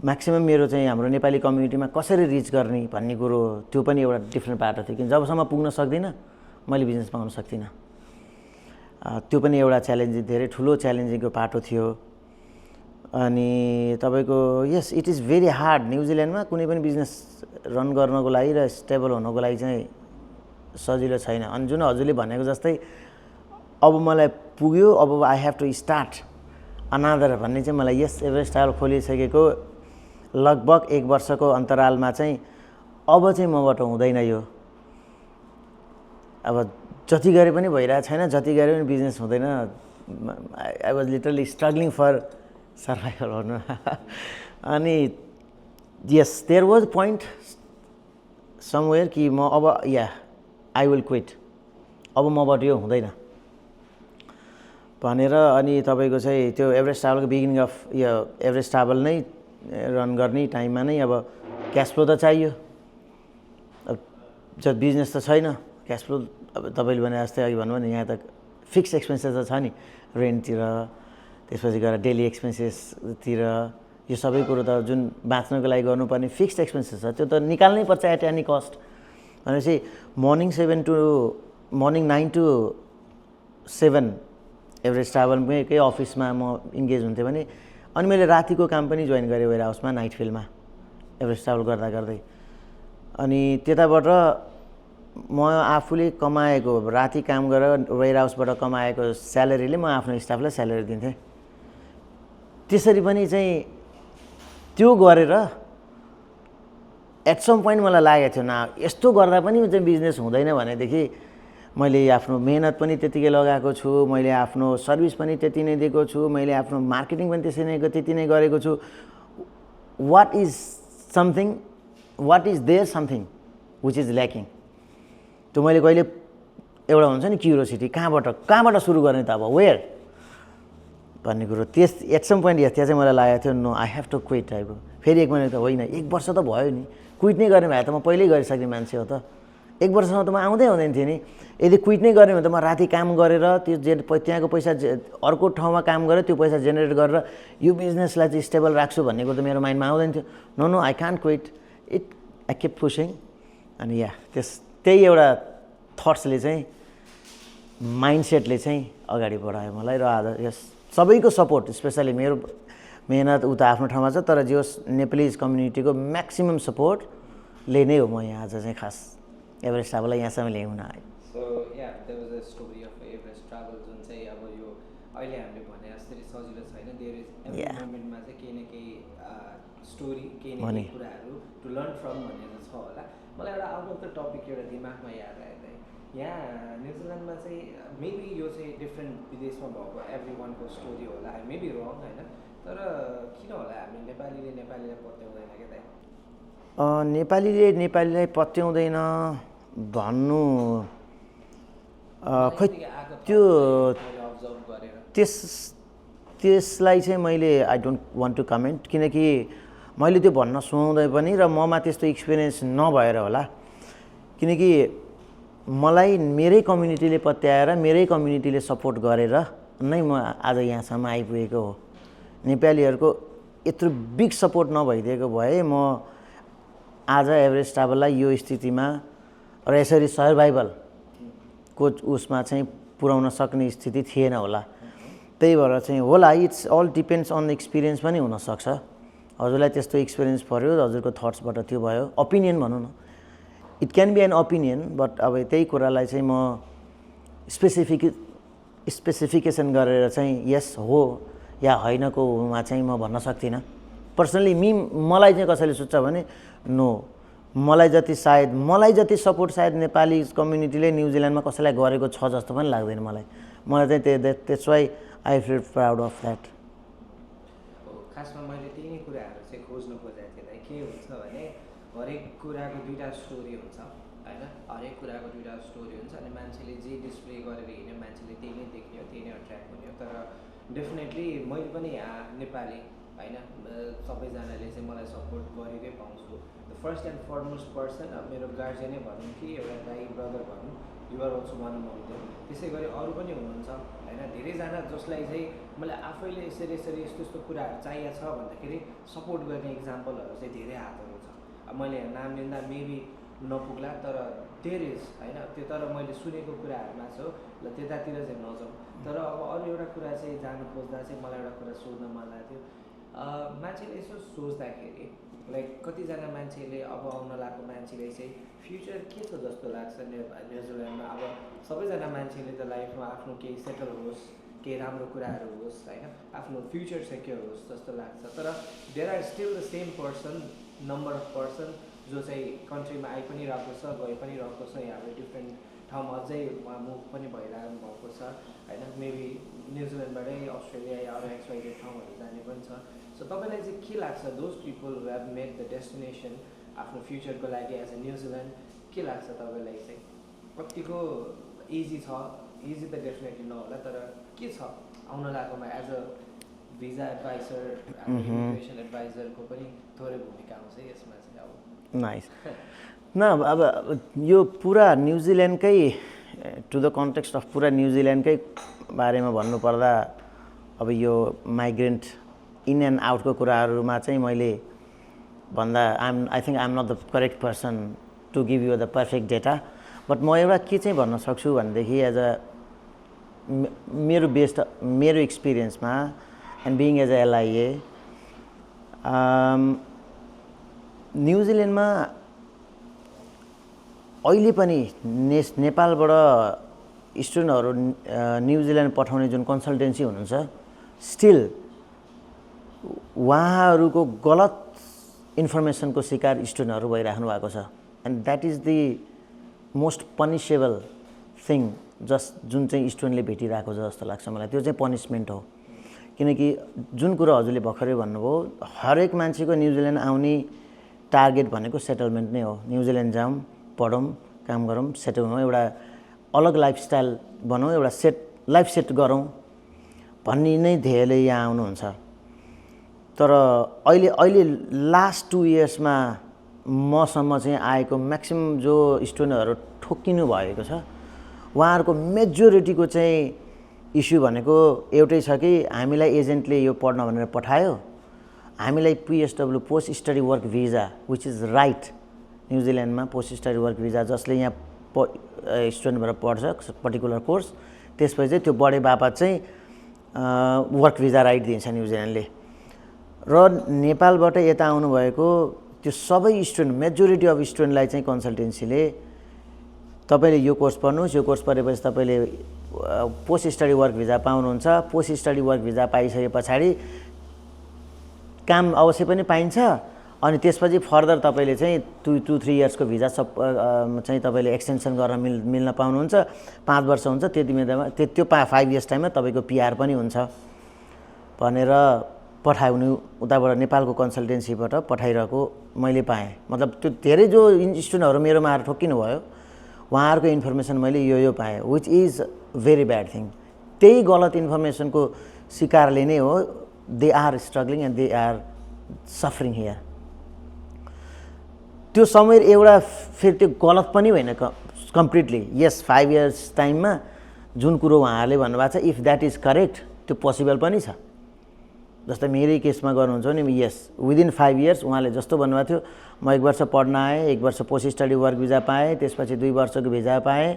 म्याक्सिमम मेरो चाहिँ हाम्रो नेपाली कम्युनिटीमा कसरी रिच गर्ने भन्ने कुरो त्यो पनि एउटा डिफ्रेन्ट बाटो थियो किन जबसम्म पुग्न सक्दिनँ मैले बिजनेस पाउन सक्दिनँ त्यो पनि एउटा च्यालेन्जिङ धेरै ठुलो च्यालेन्जिङको बाटो थियो अनि तपाईँको यस इट इज भेरी हार्ड न्युजिल्यान्डमा कुनै पनि बिजनेस रन गर्नको लागि र स्टेबल हुनको लागि चाहिँ सजिलो छैन अनि जुन हजुरले भनेको जस्तै अब मलाई पुग्यो अब आई हेभ टु स्टार्ट अनादर भन्ने चाहिँ मलाई यस एभरेस्ट ट्राभल खोलिसकेको लगभग 1 वर्षको अन्तरालमा चाहिँ अब चाहिँ मबाट हुँदैन यो अब जति गरे पनि भइरहेको छैन जति गरे पनि बिजनेस हुँदैन I was literally struggling for survival भन्नु अनि yes there was point somewhere कि म अब या आई विल क्विट अब मबाट यो हुँदैन भनेर अनि तपाईँको चाहिँ त्यो एभरेस्ट ट्राभलको बिगिनिङ अफ यो एभरेस्ट ट्राभल नै रन गर्ने टाइममा नै अब क्यास फ्लो त चाहियो अब जब बिजनेस त छैन क्यास फ्लो अब तपाईँले भने जस्तै अघि भन्नुभयो नि यहाँ त फिक्स एक्सपेन्सेस त छ नि रेन्टतिर त्यसपछि गएर डेली एक्सपेन्सेसतिर यो सबै कुरो त जुन बाँच्नको लागि गर्नुपर्ने फिक्स्ड एक्सपेन्सेस छ त्यो त निकाल्नै पर्छ एट एनी कस्ट। भनेपछि मर्निङ 9 to 7 एभरेज ट्राभलकै अफिसमा म इन्गेज हुन्थेँ भने अनि मैले रातिको काम पनि जोइन गरेँ वेयर हाउसमा नाइट फिल्डमा एभरेज ट्राभल गर्दा गर्दै। अनि त्यताबाट म आफूले कमाएको राति काम गरेर वेयर हाउसबाट कमाएको स्यालेरीले म आफ्नो स्टाफलाई स्यालेरी दिन्थेँ। त्यसरी पनि चाहिँ त्यो गरेर एट सम पोइन्ट मलाई लागेको थियो न यस्तो गर्दा पनि चाहिँ बिजनेस हुँदैन भनेदेखि मैले आफ्नो मेहनत पनि त्यतिकै लगाएको छु, मैले आफ्नो सर्भिस पनि त्यति नै दिएको छु, मैले आफ्नो मार्केटिङ पनि त्यति नै गरेको छु। What is there something which is lacking. त्यो मैले कहिले एउटा हुन्छ नि क्युरियोसिटी कहाँबाट सुरु गर्ने त अब वेयर भन्ने कुरो त्यस एट सम पोइन्ट त्यहाँ चाहिँ मलाई लागेको थियो no I have to quit टाइपको। फेरि 1 महिना त होइन 1 वर्ष त भयो नि, क्विट नै गर्ने भए त म पहिल्यै गरिसक्ने मान्छे हो त। 1 वर्षसम्म त म आउँदैन थिएँ नि। यदि क्विट नै गर्ने भने त म राति काम गरेर त्यो त्यहाँको पैसा अर्को ठाउँमा काम गरेर त्यो पैसा जेनेरेट गरेर यो बिजनेसलाई चाहिँ स्टेबल राख्छु भन्ने कुरो त मेरो माइन्डमा आउँदैन थियो। No I can't quit it, I keep pushing. अनि त्यही एउटा थट्सले चाहिँ माइन्डसेटले चाहिँ अगाडि बढायो मलाई। र आज यस सबैको सपोर्ट स्पेसली मेरो मेहनत उता आफ्नो ठाउँमा छ तर जो नेपालीज कम्युनिटीको म्याक्सिमम सपोर्टले नै हो म यहाँ आज चाहिँ खास एभरेज ट्राभललाई यहाँसम्म ल्याउन आएँ। So there was a story of average travel जुन चाहिँ अब यो अहिले हामीले भने जस्तै सजिलो छैन। देयर इज एभ्री मोमेन्टमा चाहिँ केही न केही स्टोरी केही न केही कुराहरू टु लर्न फ्रम भन्ने त छ होला। मलाई एउटा आउट अफ द टपिक एउटा दिमागमा याद आयो चाहिँ यहाँ न्युजिल्यान्डमा चाहिँ मेबी यो चाहिँ डिफ्रेन्ट विदेशमा भएको एभ्री वानको स्टोरी होला, मेबी रङ होइन, तर किन होला हामी नेपालीले नेपालीलाई पत्याउँदैन क्या दाइ? नेपालीले नेपालीलाई पत्याउँदैन भन्नु खै त्यो त्यसलाई चाहिँ मैले I don't want to comment किनकि मैले त्यो भन्न सुहाउँदै पनि र ममा त्यस्तो एक्सपिरियन्स नभएर होला। किनकि मलाई मेरै कम्युनिटीले पत्याएर मेरै कम्युनिटीले सपोर्ट गरेर नै म आज यहाँसम्म आइपुगेको हो। नेपालीहरूको यत्रो बिग सपोर्ट नभइदिएको भए म आज एभरेज ट्राभललाई यो स्थितिमा र यसरी सर्भाइभलको उसमा चाहिँ पुर्याउन सक्ने स्थिति थिएन होला। त्यही भएर चाहिँ होला it's all depends on experience पनि हुनसक्छ। हजुरलाई त्यस्तो एक्सपिरियन्स पऱ्यो, हजुरको थट्सबाट त्यो भयो, ओपिनियन भनौँ न, it can be an opinion. But अब त्यही कुरालाई चाहिँ म स्पेसिफिकेसन गरेर चाहिँ यस हो या होइनकोमा चाहिँ म भन्न सक्दिनँ। पर्सनली मलाई चाहिँ कसैले सोध्छ भने नो, मलाई जति सपोर्ट सायद नेपाली कम्युनिटीले न्युजिल्यान्डमा कसैलाई गरेको छ जस्तो पनि लाग्दैन मलाई चाहिँ that's why I feel proud of that. खासमा मैले त्यही नै कुराहरू चाहिँ खोज्नु खोजेको थिएँ। के हुन्छ भने हरेक कुराको दुईवटा स्टोरी हुन्छ होइन, हरेक कुराको दुईवटा स्टोरी हुन्छ अनि मान्छेले जे डिस्प्ले गरेर हिँड्यो मान्छेले त्यही नै देख्ने हो, त्यही नै एट्र्याक्ट हुने हो। तर डेफिनेटली मैले पनि यहाँ नेपाली होइन सबैजनाले चाहिँ मलाई सपोर्ट गरिदिए पाउँछु। The first and foremost person अब मेरो गार्जियनै भनौँ कि एउटा दाइ ब्रदर भनौँ, you're also one of them. त्यसै गरी अरू पनि हुनुहुन्छ होइन धेरैजना जसलाई चाहिँ मैले आफैले यसरी यस्तो कुराहरू चाहिएको छ भन्दाखेरि सपोर्ट गर्ने इक्जाम्पलहरू चाहिँ धेरै हातहरू छ। अब मैले नाम लिँदा मेबी नपुग्ला तर देयर इज होइन त्यो, तर मैले सुनेको कुराहरूमा छ ल त्यतातिर चाहिँ नजाउँ। तर अब अरू एउटा कुरा चाहिँ जानु खोज्दा चाहिँ मलाई एउटा कुरा सोध्न मन लाग्थ्यो। मान्छेले यसो सोच्दाखेरि लाइक कतिजना मान्छेले अब आउन लागेको मान्छेले चाहिँ फ्युचर के छ जस्तो लाग्छ न्युजिल्यान्डमा? अब सबैजना मान्छेले त लाइफमा आफ्नो केही सेटल होस्, केही राम्रो कुराहरू होस् होइन, आफ्नो फ्युचर सेक्योर होस् जस्तो लाग्छ। तर there are still the same person, number of person जो चाहिँ कन्ट्रीमा आइ पनि रहेको छ, गइ पनि रहेको छ, यहाँबाट डिफ्रेन्ट ठाउँमा अझै उहाँ मुभ पनि भइरहनु भएको छ होइन। मेबी न्युजिल्यान्डबाटै अस्ट्रेलिया या अरू XYZ ठाउँहरू जाने पनि छ। सो तपाईँलाई चाहिँ के लाग्छ those people who have made the destination आफ्नो फ्युचरको लागि एज अ न्युजिल्यान्ड, के लाग्छ तपाईँलाई चाहिँ कतिको इजी छ? इजी त डेफिनेटली नहोला तर के छ आउन लागेकोमा as a visa adviser, immigration एडभाइजरको पनि थोरै भूमिका आउँछ यसमा चाहिँ? अब नाइस न अब यो पुरा न्युजिल्यान्डकै टु द कन्टेक्स्ट अफ पुरा न्युजिल्यान्डकै बारेमा भन्नुपर्दा अब यो माइग्रेन्ट इन एन्ड आउटको कुराहरूमा चाहिँ मैले भन्दा I think I am not the correct person to give you the perfect data but म एउटा के चाहिँ भन्न सक्छु भनेदेखि एज अ मेरो एक्सपिरियन्समा एन्ड बिङ एज अ एलआइए न्युजिल्यान्डमा अहिले पनि नेपालबाट स्टुडेन्टहरू न्युजिल्यान्ड पठाउने जुन कन्सल्टेन्सी हुनुहुन्छ स्टिल उहाँहरूको गलत इन्फर्मेसनको शिकार स्टुडेन्टहरू भइराख्नु भएको छ and that is the most punishable thing जुन चाहिँ स्टुडेन्टले भेटिरहेको छ जस्तो लाग्छ मलाई त्यो चाहिँ पनिसमेन्ट हो किनकि जुन कुरो हजुरले भर्खरै भन्नुभयो हरेक मान्छेको न्युजिल्यान्ड आउने टार्गेट भनेको सेटलमेन्ट नै हो न्युजिल्यान्ड जाउँ पढौँ काम गरौँ सेटल हुँ एउटा अलग लाइफस्टाइल बनाउँ एउटा लाइफ सेट गरौँ भन्ने नै ध्येयले यहाँ आउनुहुन्छ तर अहिले लास्ट 2 इयर्समा मसम्म चाहिँ आएको म्याक्सिमम जो स्टुडेन्टहरू ठोक्किनु भएको छ उहाँहरूको मेजोरिटीको चाहिँ इस्यु भनेको एउटै छ कि हामीलाई एजेन्टले यो पढ्न भनेर पठायो हामीलाई PSW post study work visa which is right न्युजिल्यान्डमा पोस्ट स्टडी वर्क भिजा जसले यहाँ स्टुडेन्टबाट पढ्छ पर्टिकुलर कोर्स त्यसपछि चाहिँ त्यो बढे बापत चाहिँ वर्क भिजा राइट दिन्छ न्युजिल्यान्डले र नेपालबाट यता आउनुभएको त्यो सबै स्टुडेन्ट मेजोरिटी अफ स्टुडेन्टलाई चाहिँ कन्सल्टेन्सीले तपाईँले यो कोर्स पढ्नुहोस् यो कोर्स पढेपछि तपाईँले पोस्ट स्टडी वर्क भिजा पाउनुहुन्छ पोस्ट स्टडी वर्क भिजा पाइसके पछाडि काम अवश्य पनि पाइन्छ अनि त्यसपछि फर्दर तपाईँले चाहिँ 2-3 इयर्सको भिजा चाहिँ तपाईँले एक्सटेन्सन गर्न मिल्न पाउनुहुन्छ 5 वर्ष हुन्छ त्यति बेलामा त्यो 5 इयर्स टाइममा तपाईँको पिआर पनि हुन्छ भनेर पठाउनु उताबाट नेपालको कन्सल्टेन्सीबाट पठाइरहेको मैले पाएँ मतलब त्यो धेरै जो स्टुडेन्टहरू मेरोमा आएर ठोक्किनु भयो उहाँहरूको इन्फर्मेसन मैले यो पाएँ which is very bad thing त्यही गलत इन्फर्मेसनको शिकारले नै हो they are struggling and they are suffering here त्यो समय एउटा फेरि त्यो गलत पनि होइन कम्प्लिटली यस 5 इयर्स टाइममा जुन कुरो उहाँहरूले भन्नुभएको छ इफ द्याट इज करेक्ट त्यो पोसिबल पनि छ जस्तै मेरै केसमा गर्नुहुन्छ नि यस विदिन 5 इयर्स उहाँले जस्तो भन्नुभएको थियो म 1 वर्ष पढ्न आएँ 1 वर्ष पोस्ट स्टडी वर्क भिजा पाएँ त्यसपछि 2 वर्षको भिजा पाएँ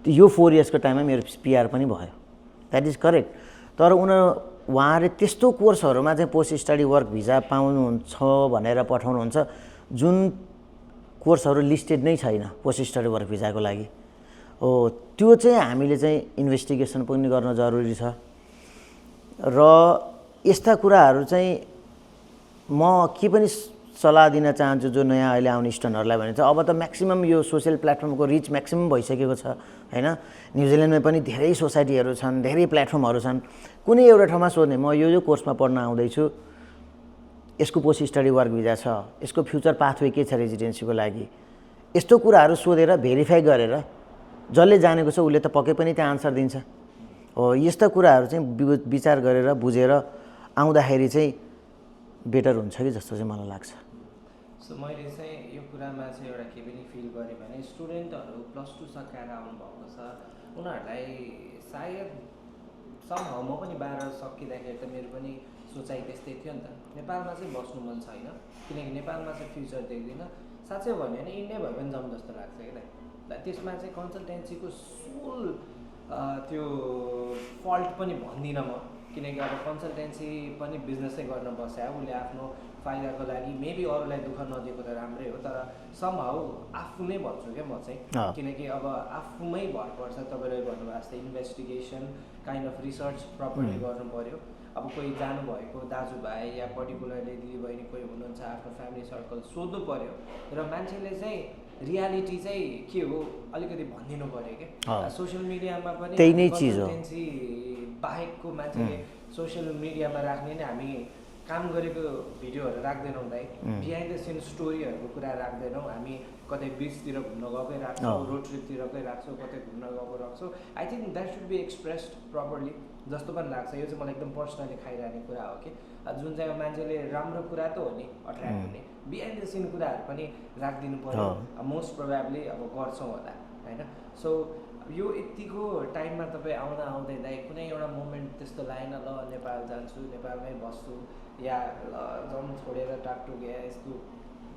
यो 4 इयर्सको टाइममा मेरो पिआर पनि भयो द्याट इज करेक्ट तर उहाँहरूले त्यस्तो कोर्सहरूमा चाहिँ पोस्ट स्टडी वर्क भिजा पाउनुहुन्छ भनेर पठाउनुहुन्छ जुन कोर्सहरू लिस्टेड नै छैन पोस्ट स्टडी वर्क भिजाको लागि हो त्यो चाहिँ हामीले चाहिँ इन्भेस्टिगेसन पनि गर्न जरुरी छ र यस्ता कुराहरू चाहिँ म के पनि सल्लाह दिन चाहन्छु जो नयाँ अहिले आउने स्टुडेन्टहरूलाई भने चाहिँ अब त म्याक्सिमम यो सोसियल प्लेटफर्मको रिच म्याक्सिमम भइसकेको छ हैन न्युजिल्यान्डमा पनि धेरै सोसाइटीहरू छन् धेरै प्लेटफर्महरू छन् कुनै एउटा ठाउँमा सोध्ने म यो कोर्समा पढ्न आउँदैछु यसको पोस्ट स्टडी वर्क भिजा छ यसको फ्युचर पाथवे के छ रेजिडेन्सीको लागि यस्तो कुराहरू सोधेर भेरिफाई गरेर जसले जानेको छ उसले त पक्कै पनि त्यहाँ आन्सर दिन्छ हो यस्ता कुराहरू चाहिँ विचार गरेर बुझेर आउँदाखेरि चाहिँ बेटर हुन्छ कि जस्तो चाहिँ मलाई लाग्छ सो मैले चाहिँ यो कुरामा चाहिँ एउटा के पनि फिल गरेँ भने स्टुडेन्टहरू +2 सकाएर आउनुभएको छ उनीहरूलाई सायद समहाउ म पनि 12 सकिँदाखेरि त मेरो पनि सोचाइ त्यस्तै थियो नि त नेपालमा चाहिँ बस्नु मन छैन किनकि नेपालमा चाहिँ फ्युचर देख्दिनँ साँच्चै भन्यो भने इन्डिया भयो पनि जाउँ जस्तो लाग्छ क्या त्यसमा चाहिँ कन्सल्टेन्सीको सोल त्यो फल्ट पनि भन्दिनँ म किनकि अब कन्सल्टेन्सी पनि बिजनेसै गर्न बस्यो उसले आफ्नो फाइदाको लागि मेबी अरूलाई दुःख नदिएको त राम्रै हो तर समहाउ आफू नै भन्छु क्या म चाहिँ किनकि अब आफूमै भर पर्छ तपाईँले भन्नुभएको जस्तै investigation kind of research properly गर्नु पर्यो अब कोही जानुभएको दाजुभाइ या पर्टिकुलरली दिदीबहिनी कोही हुनुहुन्छ आफ्नो फ्यामिली सर्कल सोध्नु पर्यो र मान्छेले चाहिँ रियालिटी चाहिँ के हो अलिकति भनिदिनु पर्यो क्या सोसियल मिडियामा पनि त्यही नै चिज हो बाहेकको मान्छेले सोसियल मिडियामा राख्ने नै हामी काम गरेको भिडियोहरू राख्दैनौँ दाइ बिहाइन्ड द सिन स्टोरीहरूको कुरा राख्दैनौँ हामी कतै बिचतिर घुम्न गएकै राख्छौँ रोड ट्रिपतिरकै राख्छौँ कतै घुम्न गएको राख्छौँ I think that should be expressed properly जस्तो पनि लाग्छ यो चाहिँ मलाई एकदम पर्सनली खाइरहने कुरा हो कि जुन चाहिँ मान्छेले राम्रो कुरा त हो नि अट्र्याक्ट हुने बिहाइन्ड द सिन कुराहरू पनि राखिदिनु पर्यो मोस्ट प्रोबेबली अब गर्छौँ होला होइन। सो यो यतिको टाइममा तपाईँ आउँदा आउँदै दाइ कुनै एउटा मोमेन्ट त्यस्तो लागेन ल नेपाल जान्छु नेपालमै बस्छु या जम छोडेर टाकटुक या यस्तो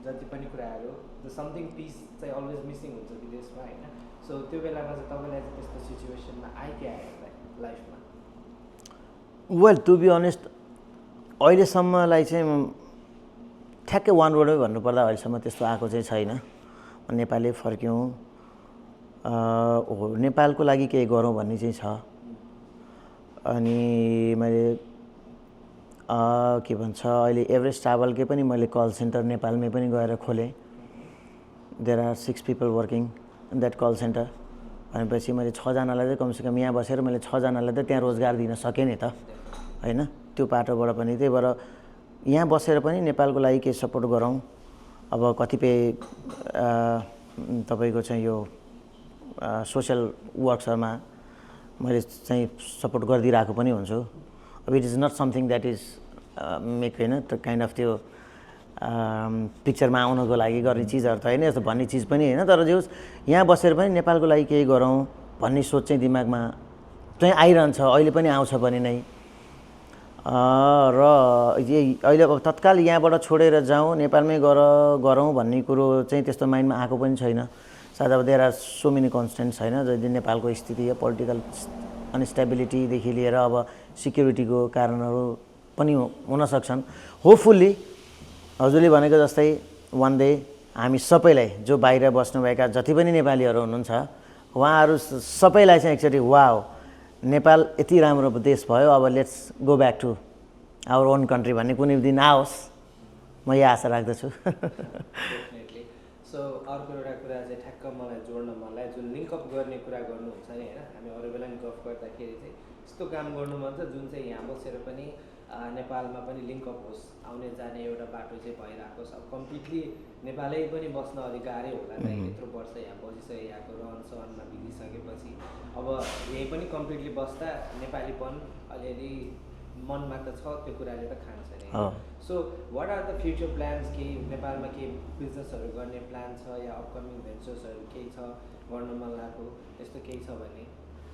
जति पनि कुराहरू द समथिङ पिस चाहिँ अलवेज मिसिङ हुन्छ विदेशमा होइन। सो त्यो बेलामा चाहिँ तपाईँलाई चाहिँ त्यस्तो सिचुएसनमा आइके आयो लाइफमा? वेल टु बी अनेस्ट अहिलेसम्मलाई चाहिँ ठ्याक्कै वान वर्डमै भन्नुपर्दा अहिलेसम्म त्यस्तो आएको चाहिँ छैन। नेपालै फर्क्यौँ नेपालको लागि केही गरौँ भन्ने चाहिँ छ। अनि मैले के भन्छ अहिले एभरेस्ट ट्राभलकै पनि मैले कल सेन्टर नेपालमै पनि गएर खोलेँ। There are 6 people working in that call centre भनेपछि मैले 6 जनालाई चाहिँ कमसेकम यहाँ बसेर मैले 6 जनालाई त त्यहाँ रोजगार दिन सकेँ नि त होइन। त्यो पाटोबाट पनि त्यही भएर यहाँ बसेर पनि नेपालको लागि केही सपोर्ट गरौँ। अब कतिपय तपाईँको चाहिँ यो सोसल वर्क्सहरूमा मैले चाहिँ सपोर्ट गरिदिरहेको पनि हुन्छु। अब it is not something that is make होइन त्यो काइन्ड अफ त्यो पिक्चरमा आउनको लागि गर्ने चिजहरू त होइन, यस्तो भन्ने चिज पनि होइन। तर जे होस् यहाँ बसेर पनि नेपालको लागि केही गरौँ भन्ने सोच चाहिँ दिमागमा चाहिँ आइरहन्छ, अहिले पनि आउँछ पनि नै। र अहिले अब तत्काल यहाँबाट छोडेर जाउँ नेपालमै गरौँ भन्ने कुरो चाहिँ त्यस्तो माइन्डमा आएको पनि छैन। सायद अब देयर आर सो मेनी कन्स्टेन्ट्स होइन, जति नेपालको स्थिति या पोलिटिकल अनस्टेबिलिटीदेखि लिएर अब सिक्युरिटीको कारणहरू पनि हुन सक्छन्। होपफुल्ली हजुरले भनेको जस्तै वान डे हामी सबैलाई जो बाहिर बस्नुभएका जति पनि नेपालीहरू हुनुहुन्छ उहाँहरू सबैलाई चाहिँ एकचोटि वाउ नेपाल यति राम्रो देश भयो, अब let's go back to our own country भन्ने कुनै दिन आओस्, म यो आशा राख्दछु। डेफिनेटली। सो अर्को एउटा कुरा चाहिँ ठ्याक्क मलाई जोड्न मन लाग्यो, जुन लिङ्कअप गर्ने कुरा गर्नुहुन्छ नि होइन, हामी अरू बेला नि गफ गर्दाखेरि चाहिँ यस्तो काम गर्नु मन छ जुन चाहिँ यहाँ बसेर पनि नेपालमा पनि लिङ्कअप होस्, आउने जाने एउटा बाटो चाहिँ भइरहेको छ। अब कम्प्लिटली नेपालै पनि बस्न अलिक गाह्रै होला नि, यत्रो वर्ष यहाँ बसिसके यहाँको रहन सहनमा बितिसकेपछि अब यहीँ पनि कम्प्लिटली बस्दा नेपालीपन अलिअलि मनमा त छ, त्यो कुराले त खान्छ नि। So what are the future plans? केही नेपालमा केही बिजनेसहरू गर्ने प्लान छ या अपकमिङ भेन्चर्सहरू केही छ गर्न मन लागेको यस्तो केही छ भने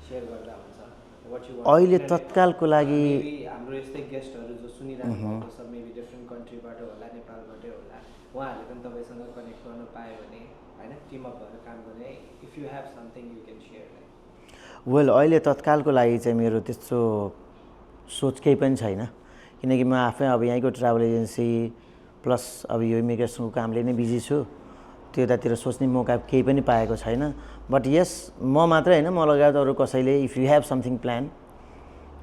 सेयर गर्दा हुन्छ। अहिले तत्कालको लागि हाम्रो यस्तै गेस्टहरू जो सुनिरहनु भएको छ, मेबी डिफ्रेन्ट कन्ट्रीबाट होला, नेपालबाटै होला, उहाँहरूले पनि तपाईँसँग कनेक्ट गर्न पायो भने होइन, टिमअप भएर काम गर्ने, if you have something you can share. Well अहिले तत्कालको लागि चाहिँ मेरो त्यस्तो सोच केही पनि छैन, किनकि म आफै अब यहीँको ट्राभल एजेन्सी प्लस अब यो इमिग्रेसनको कामले नै बिजी छु। त्यतातिर सोच्ने मौका केही पनि पाएको छैन। बट यस म मात्रै होइन, म लगायत अरू कसैले if you have something plan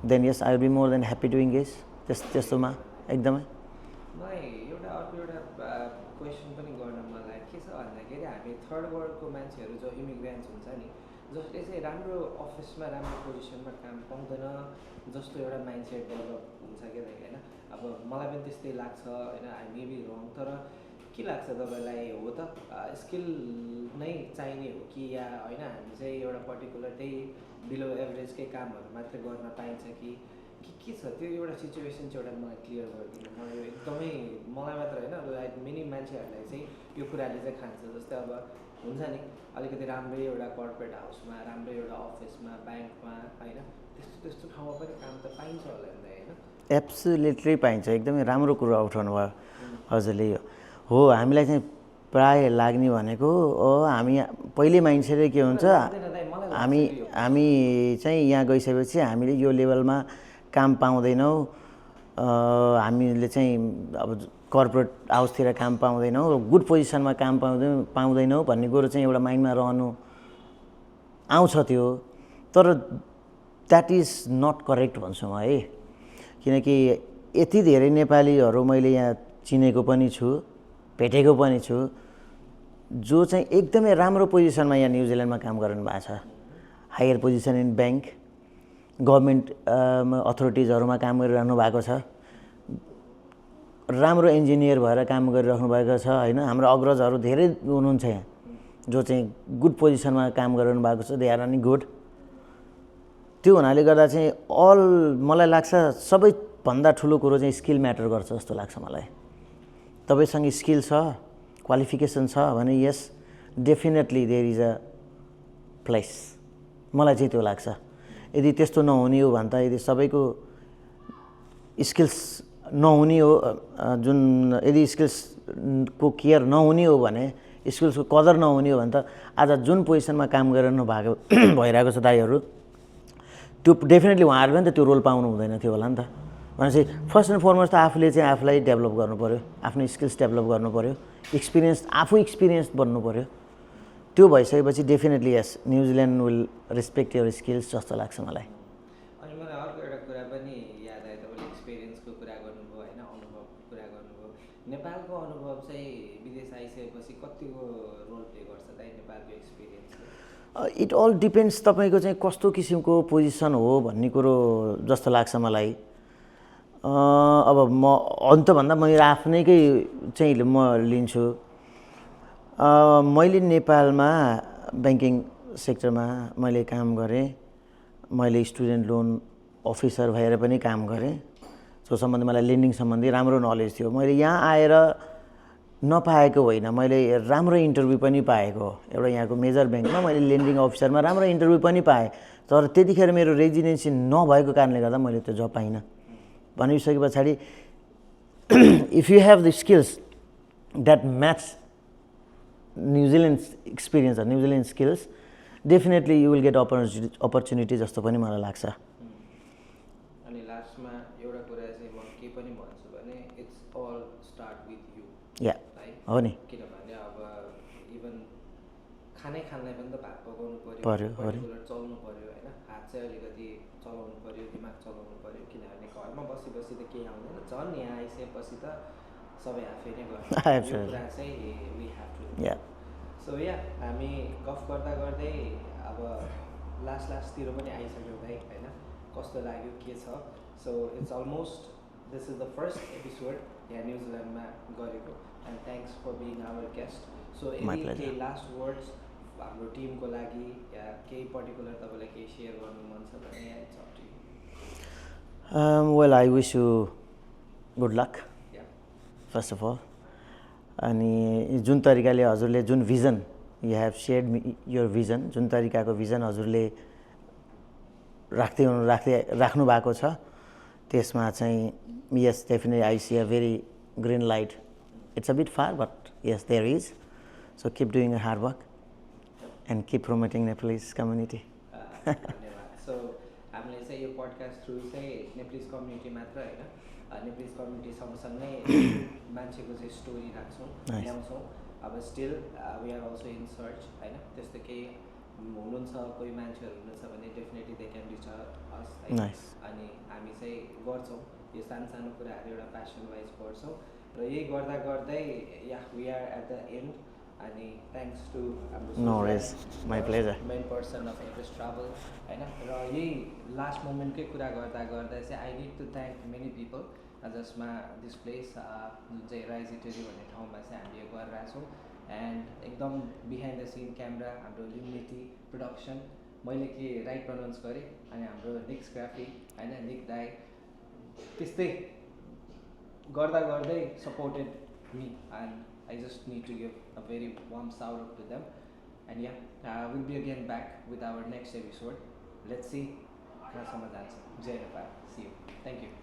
then yes I will be more than happy doing this. त्यस्तोमा एकदमै मलाई अर्को एउटा क्वेसन पनि गर्न मन लाग्यो। के छ भन्दाखेरि हामी थर्ड वर्ल्डको मान्छेहरू जो इमिग्रेन्ट्स हुन्छ नि, जसले चाहिँ राम्रो अफिसमा राम्रो पोजिसनमा काम पाउँदैन जस्तो एउटा माइन्डसेट डेभलप हुन्छ क्या होइन। अब मलाई पनि त्यस्तै लाग्छ होइन, आई मे बी रङ। तर के लाग्छ तपाईँलाई, हो त स्किल नै चाहिने हो कि या होइन, हामी चाहिँ एउटा पर्टिकुलर त्यही बिलो एभरेजकै कामहरू मात्रै गर्न पाइन्छ कि के छ त्यो एउटा सिचुएसन चाहिँ एउटा मलाई क्लियर गरिदिनु। मलाई यो एकदमै मलाई मात्र होइन, लाइक मेनी मान्छेहरूलाई चाहिँ यो कुराले चाहिँ खान्छ। जस्तै अब हुन्छ नि अलिकति राम्रै एउटा कर्पोरेट हाउसमा, राम्रै एउटा अफिसमा, ब्याङ्कमा होइन, त्यस्तो ठाउँमा पनि काम त पाइन्छ होला नि होइन? एब्सोल्युटली पाइन्छ। एकदमै राम्रो कुरो उठाउनु भयो हजुरले। हो हामीलाई चाहिँ प्राय लाग्ने भनेको हामी पहिले मान्छेले के हुन्छ, हामी चाहिँ यहाँ गइसकेपछि हामीले यो लेभलमा काम पाउँदैनौँ, हामीले चाहिँ अब कर्पोरेट हाउसतिर काम पाउँदैनौँ, गुड पोजिसनमा काम पाउँदैनौँ भन्ने कुरो चाहिँ एउटा माइन्डमा रहनु आउँछ त्यो। तर द्याट इज नट करेक्ट भन्छु म है, किनकि यति धेरै नेपालीहरू मैले यहाँ चिनेको पनि छु, भेटेको पनि छु, जो चाहिँ एकदमै राम्रो पोजिसनमा यहाँ न्युजिल्यान्डमा काम गरिरहनु भएको छ। Higher position in bank, government अथोरिटिजहरूमा काम गरिरहनु भएको छ, राम्रो इन्जिनियर भएर काम गरिराख्नु भएको छ होइन। हाम्रो अग्रजहरू धेरै हुनुहुन्छ यहाँ जो चाहिँ गुड पोजिसनमा काम गरिरहनु भएको छ, दे आर रनिङ गुड। त्यो हुनाले गर्दा चाहिँ मलाई लाग्छ सबैभन्दा ठुलो कुरो चाहिँ स्किल म्याटर गर्छ जस्तो लाग्छ मलाई। तपाईँसँग स्किल छ, क्वालिफिकेसन छ भने yes definitely there is a place मलाई चाहिँ त्यो लाग्छ यदि त्यस्तो नहुने हो भने त यदि सबैको स्किल्स नहुने हो जुन यदि स्किल्सको केयर नहुने हो भने स्किल्सको कदर नहुने हो भने त आज जुन पोजिसनमा काम गरेर नभएको भइरहेको छ दाइहरू त्यो डेफिनेटली उहाँहरूले पनि त त्यो रोल पाउनु हुँदैन थियो होला नि त भनेपछि फर्स्ट एन्ड फरमोस्ट त आफूले चाहिँ आफूलाई डेभलप गर्नु पऱ्यो आफ्नो स्किल्स डेभलप गर्नु पऱ्यो आफू एक्सपिरियन्स बन्नु पऱ्यो त्यो भइसकेपछि definitely yes New Zealand will respect your skills जस्तो लाग्छ मलाई अनि मलाई अर्को एउटा कुरा पनि याद आयो तपाईँले एक्सपिरियन्सको कुरा गर्नुभयो होइन अनुभवको कुरा गर्नुभयो नेपालको अनुभव चाहिँ विदेश आइसकेपछि कतिको रोल प्ले गर्छ त नेपालको एक्सपिरियन्सले इट अल डिपेन्ड्स तपाईँको चाहिँ कस्तो किसिमको पोजिसन हो भन्ने कुरो जस्तो लाग्छ मलाई अब म अन्तभन्दा मेरो आफ्नैकै चाहिँ म लिन्छु मैले नेपालमा ब्याङ्किङ सेक्टरमा मैले काम गरेँ मैले स्टुडेन्ट लोन अफिसर भएर पनि काम गरेँ सो सम्बन्धी मलाई लेन्डिङ सम्बन्धी राम्रो नलेज थियो मैले यहाँ आएर नपाएको होइन मैले राम्रो इन्टरभ्यू पनि पाएको एउटा यहाँको मेजर ब्याङ्कमा मैले लेन्डिङ अफिसरमा राम्रो इन्टरभ्यू पनि पाएँ तर त्यतिखेर मेरो रेजिडेन्सी नभएको कारणले गर्दा मैले त्यो जब पाइनँ भनिसके पछाडि if you have the skills that match New Zealand experience New Zealand skills definitely you will get opportunity जस्तो पनि मलाई लाग्छ अनि लास्टमा एउटा कुरा चाहिँ म के पनि भन्छु भने it's all start with you yeah हो नि किनभने अब इभन खानै खानलाई पनि त भात पकाउनु पर्यो, पर्टिकुलर चल्नु पर्यो होइन हात चाहिँ अलिकति चलाउनु पर्यो दिमाग चलाउनु पर्यो किनभने घरमा बसी बसी त केही आउँदैन झन् यहाँ आइसकेपछि त सबै आफै नै गर्छ यो कुरा चाहिँ वी ह्याभ टु सो या हामी गफ गर्दा गर्दै अब लास्टतिर पनि आइसक्यौँ भाइ होइन कस्तो लाग्यो के छ so it's almost this is the first episode यहाँ न्युजिल्यान्डमा गरेको and thanks for being our guest so यदि केही लास्ट वर्ड्स हाम्रो टिमको लागि या केही पर्टिकुलर तपाईँलाई केही सेयर गर्नु मन छ भने यहाँ it's up to you well I wish you good luck first of all अनि जुन तरिकाले हजुरले जुन vision you have shared your vision जुन तरिकाको भिजन हजुरले राख्नु भएको छ त्यसमा चाहिँ yes definitely I see a very green light it's a bit far but yes there is so keep doing a hard work and keep promoting Nepalese community धन्यवाद so हामीले चाहिँ यो पडकास्ट थ्रु चाहिँ नेपालीज कम्युनिटी मात्र होइन Nepalese community सँगसँगै मान्छेको चाहिँ स्टोरी राख्छौँ ल्याउँछौँ अब still we are also in search होइन त्यस्तो केही हुनुहुन्छ कोही मान्छेहरू हुनुहुन्छ भने definitely they can reach us अनि हामी चाहिँ गर्छौँ यो सानो कुराहरू एउटा प्यासन वाइज गर्छौँ र यही गर्दा गर्दै yeah we are at the end अनि थ्याङ्क्स टु हाम्रो main person of Everest travel होइन र यही लास्ट मोमेन्टकै कुरा गर्दा चाहिँ I need to thank many people जसमा दिस प्लेस जुन चाहिँ राइज इटरी भन्ने ठाउँमा चाहिँ हामीले गरिरहेछौँ एन्ड एकदम बिहाइन्ड द सिन क्यामेरा हाम्रो युनिटी प्रोडक्सन मैले के राइट प्रनाउन्स गरेँ अनि हाम्रो निक्स ग्राफी होइन निक दाई त्यस्तै गर्दै supported me and I just need to give a very warm shout out to them and yeah we'll be again back with our next episode. Let's see. Jai Nepal. See you. Thank you.